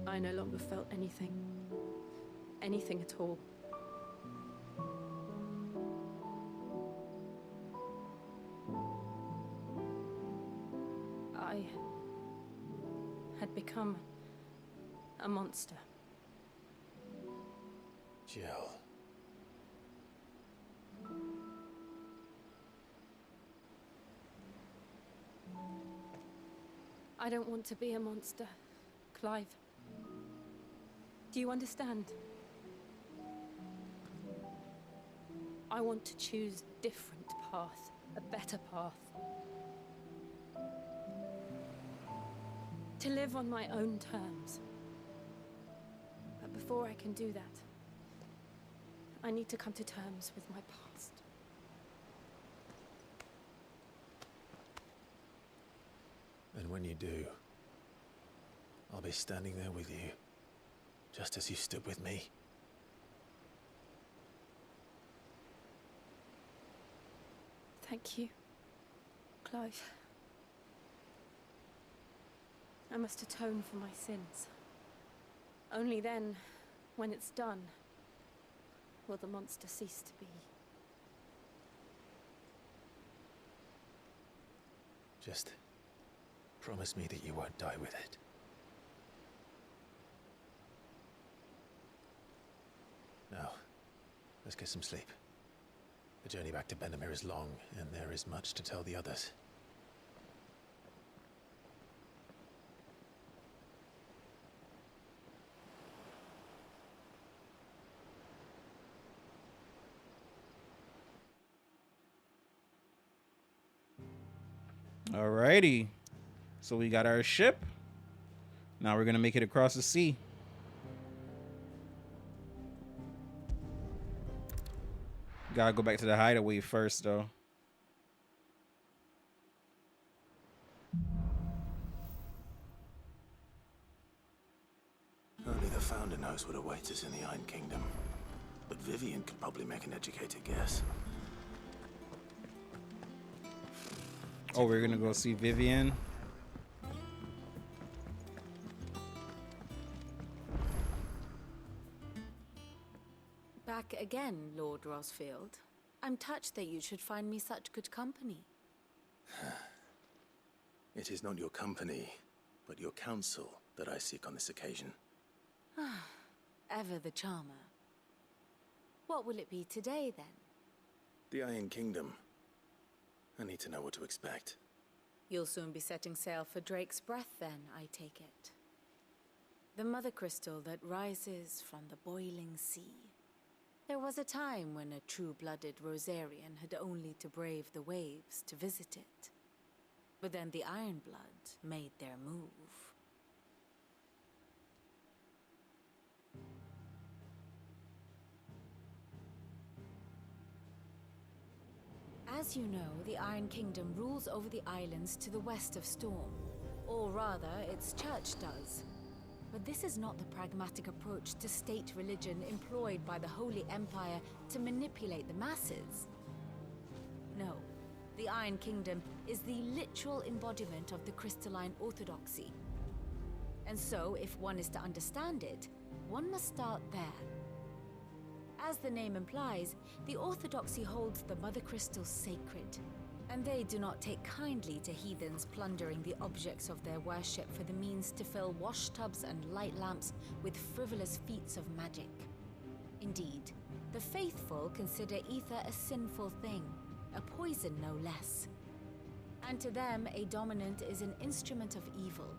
Speaker 3: I no longer felt anything. Anything at all. I had become a monster.
Speaker 2: Jill.
Speaker 3: I don't want to be a monster, Clive. Do you understand? I want to choose a different path, a better path. To live on my own terms. But before I can do that, I need to come to terms with my past.
Speaker 2: And when you do, I'll be standing there with you, just as you stood with me.
Speaker 3: Thank you, Clive. I must atone for my sins. Only then, when it's done, will the monster cease to be.
Speaker 2: Just promise me that you won't die with it. Now, let's get some sleep. The journey back to Benamir is long, and there is much to tell the others.
Speaker 1: Alrighty. So we got our ship. Now we're gonna make it across the sea. Gotta go back to the hideaway first, though.
Speaker 2: Only the Founder knows what awaits us in the Iron Kingdom. But Vivian could probably make an educated guess.
Speaker 1: Oh, we're gonna go see Vivian.
Speaker 6: Back again, Lord Rosfield. I'm touched that you should find me such good company.
Speaker 2: It is not your company, but your counsel that I seek on this occasion.
Speaker 6: Ever the charmer. What will it be today, then?
Speaker 2: The Iron Kingdom. I need to know what to expect.
Speaker 6: You'll soon be setting sail for Drake's Breath, then, I take it. The mother crystal that rises from the boiling sea. There was a time when a true-blooded Rosarian had only to brave the waves to visit it. But then the Ironblood made their move. As you know, the Iron Kingdom rules over the islands to the west of Storm. Or rather, its church does. But this is not the pragmatic approach to state religion employed by the Holy Empire to manipulate the masses. No, the Iron Kingdom is the literal embodiment of the crystalline orthodoxy. And so, if one is to understand it, one must start there. As the name implies, the orthodoxy holds the Mother Crystal sacred, and they do not take kindly to heathens plundering the objects of their worship for the means to fill washtubs and light lamps with frivolous feats of magic. Indeed, the faithful consider ether a sinful thing, a poison no less. And to them, a dominant is an instrument of evil,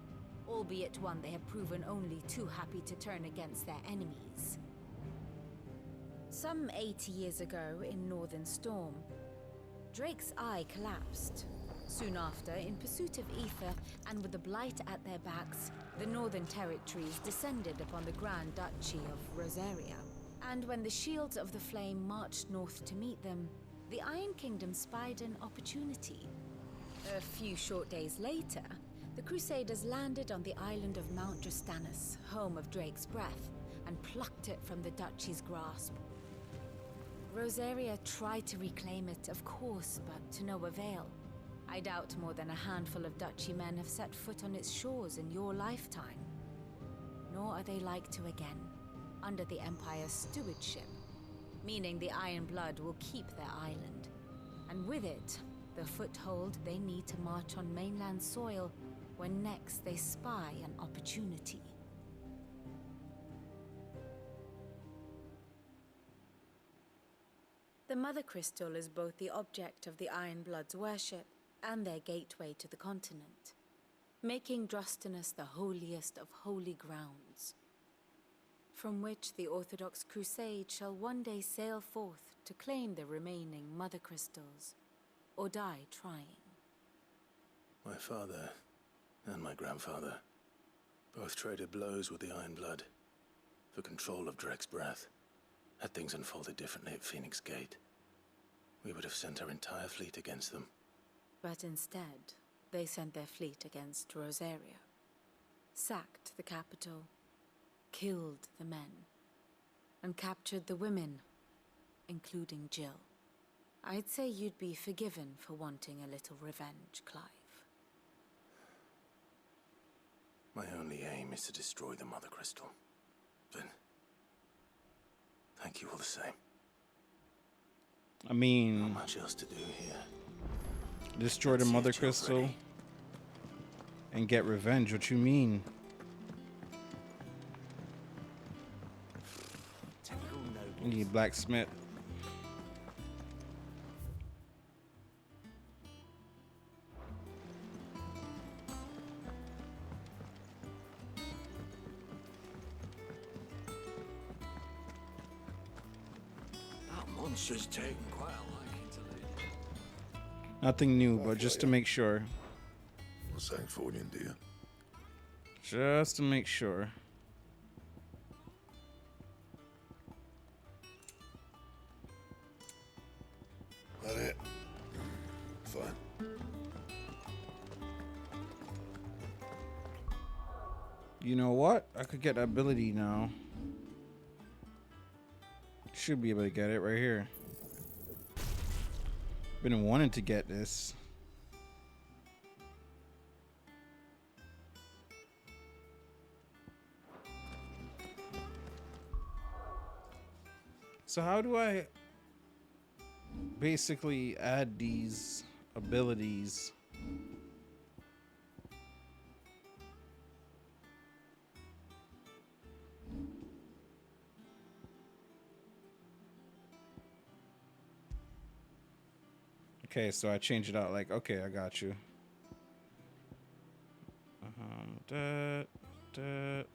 Speaker 6: albeit one they have proven only too happy to turn against their enemies. Some 80 years ago in Northern Storm, Drake's eye collapsed. Soon after, in pursuit of ether and with the Blight at their backs, the Northern Territories descended upon the Grand Duchy of Rosaria. And when the Shields of the Flame marched north to meet them, the Iron Kingdom spied an opportunity. A few short days later, the Crusaders landed on the island of Mount Drastanus, home of Drake's Breath, and plucked it from the Duchy's grasp. Rosaria tried to reclaim it, of course, but to no avail. I doubt more than a handful of Duchy men have set foot on its shores in your lifetime. Nor are they like to again, under the Empire's stewardship, meaning the Iron Blood will keep their island. And with it, the foothold they need to march on mainland soil when next they spy an opportunity. The Mother Crystal is both the object of the Iron Blood's worship and their gateway to the continent, making Drastanus the holiest of holy grounds, from which the Orthodox Crusade shall one day sail forth to claim the remaining Mother Crystals, or die trying.
Speaker 2: My father and my grandfather both traded blows with the Iron Blood for control of Drake's Breath. Had things unfolded differently at Phoenix Gate, we would have sent our entire fleet against them.
Speaker 6: But instead, they sent their fleet against Rosaria, sacked the capital, killed the men, and captured the women, including Jill. I'd say you'd be forgiven for wanting a little revenge, Clive.
Speaker 2: My only aim is to destroy the Mother Crystal. But thank you all the same.
Speaker 1: I mean,
Speaker 2: not much else to do here.
Speaker 1: Destroy the Mother Crystal and get revenge. What you mean? You need blacksmith.
Speaker 18: Monster's taken quite a liking to Lady.
Speaker 1: Nothing new, but just to make sure.
Speaker 14: What's that for you, dear?
Speaker 1: Just to make sure.
Speaker 14: That it? Fine.
Speaker 1: You know what? I could get ability now. Should be able to get it right here. Been wanting to get this. So how do I basically add these abilities? Okay, so I change it out like, okay, I got you. That.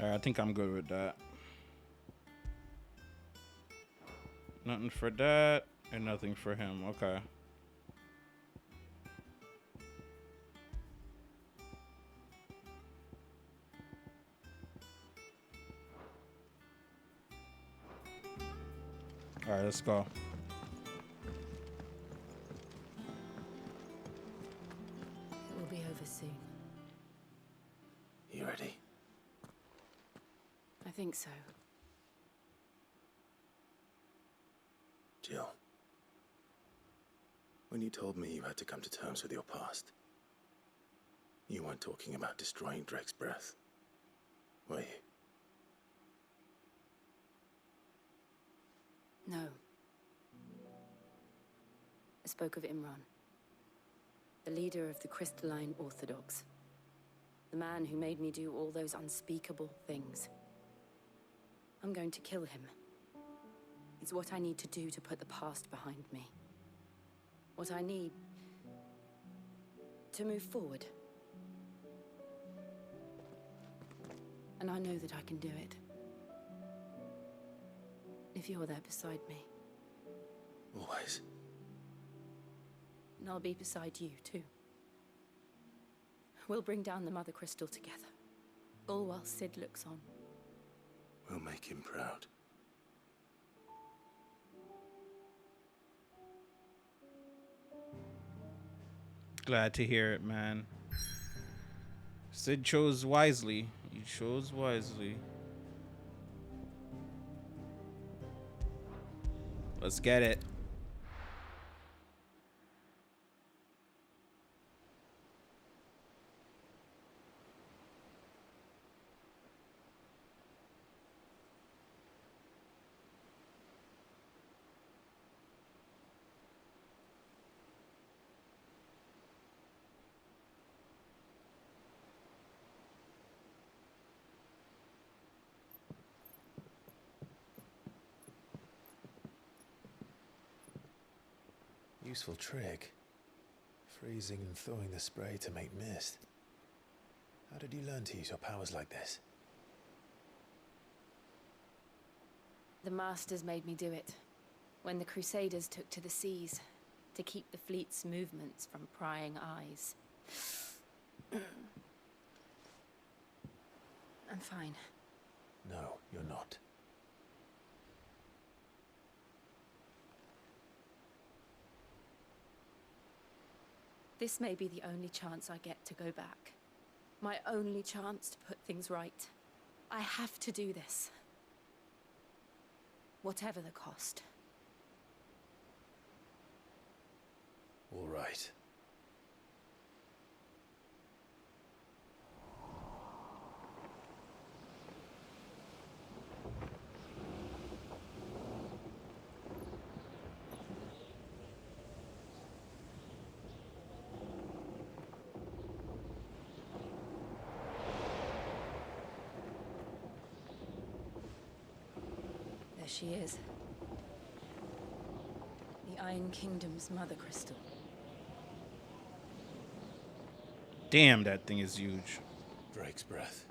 Speaker 1: All right, I think I'm good with that. Nothing for that, and nothing for him. Okay. All right, let's go.
Speaker 3: It will be over soon.
Speaker 2: You ready?
Speaker 3: I think so.
Speaker 2: Jill, when you told me you had to come to terms with your past, you weren't talking about destroying Drake's breath, were you?
Speaker 3: No. I spoke of Imran, the leader of the Crystalline Orthodox. The man who made me do all those unspeakable things. I'm going to kill him. It's what I need to do to put the past behind me. What I need to move forward. And I know that I can do it. If you're there beside me.
Speaker 2: Always.
Speaker 3: And I'll be beside you, too. We'll bring down the Mother Crystal together. All while Sid looks on.
Speaker 2: We'll make him proud.
Speaker 1: Glad to hear it, man. Sid chose wisely. You chose wisely. Let's get it.
Speaker 2: Useful trick. Freezing and thawing the spray to make mist. How did you learn to use your powers like this?
Speaker 3: The Masters made me do it. When the Crusaders took to the seas, to keep the fleet's movements from prying eyes. I'm fine.
Speaker 2: No, you're not.
Speaker 3: This may be the only chance I get to go back. My only chance to put things right. I have to do this. Whatever the cost.
Speaker 2: All right.
Speaker 3: There she is. The Iron Kingdom's Mother Crystal.
Speaker 1: Damn, that thing is huge.
Speaker 2: Drake's breath.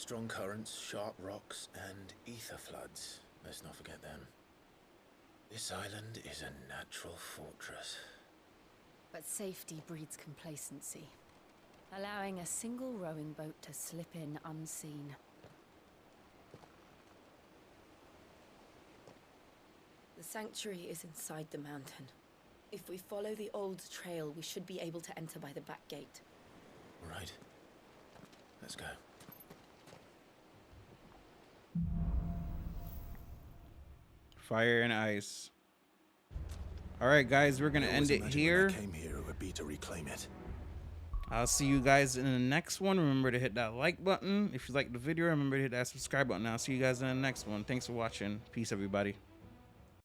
Speaker 2: Strong currents, sharp rocks, and ether floods. Let's not forget them. This island is a natural fortress.
Speaker 3: But safety breeds complacency, allowing a single rowing boat to slip in unseen. The sanctuary is inside the mountain. If we follow the old trail, we should be able to enter by the back gate.
Speaker 2: Right. Let's go.
Speaker 1: Fire and ice. All right, guys, we're gonna end it here.
Speaker 2: When I came here, it would be to reclaim it.
Speaker 1: I'll see you guys in the next one. Remember to hit that like button. If you liked the video, remember to hit that subscribe button. I'll see you guys in the next one. Thanks for watching. Peace, everybody.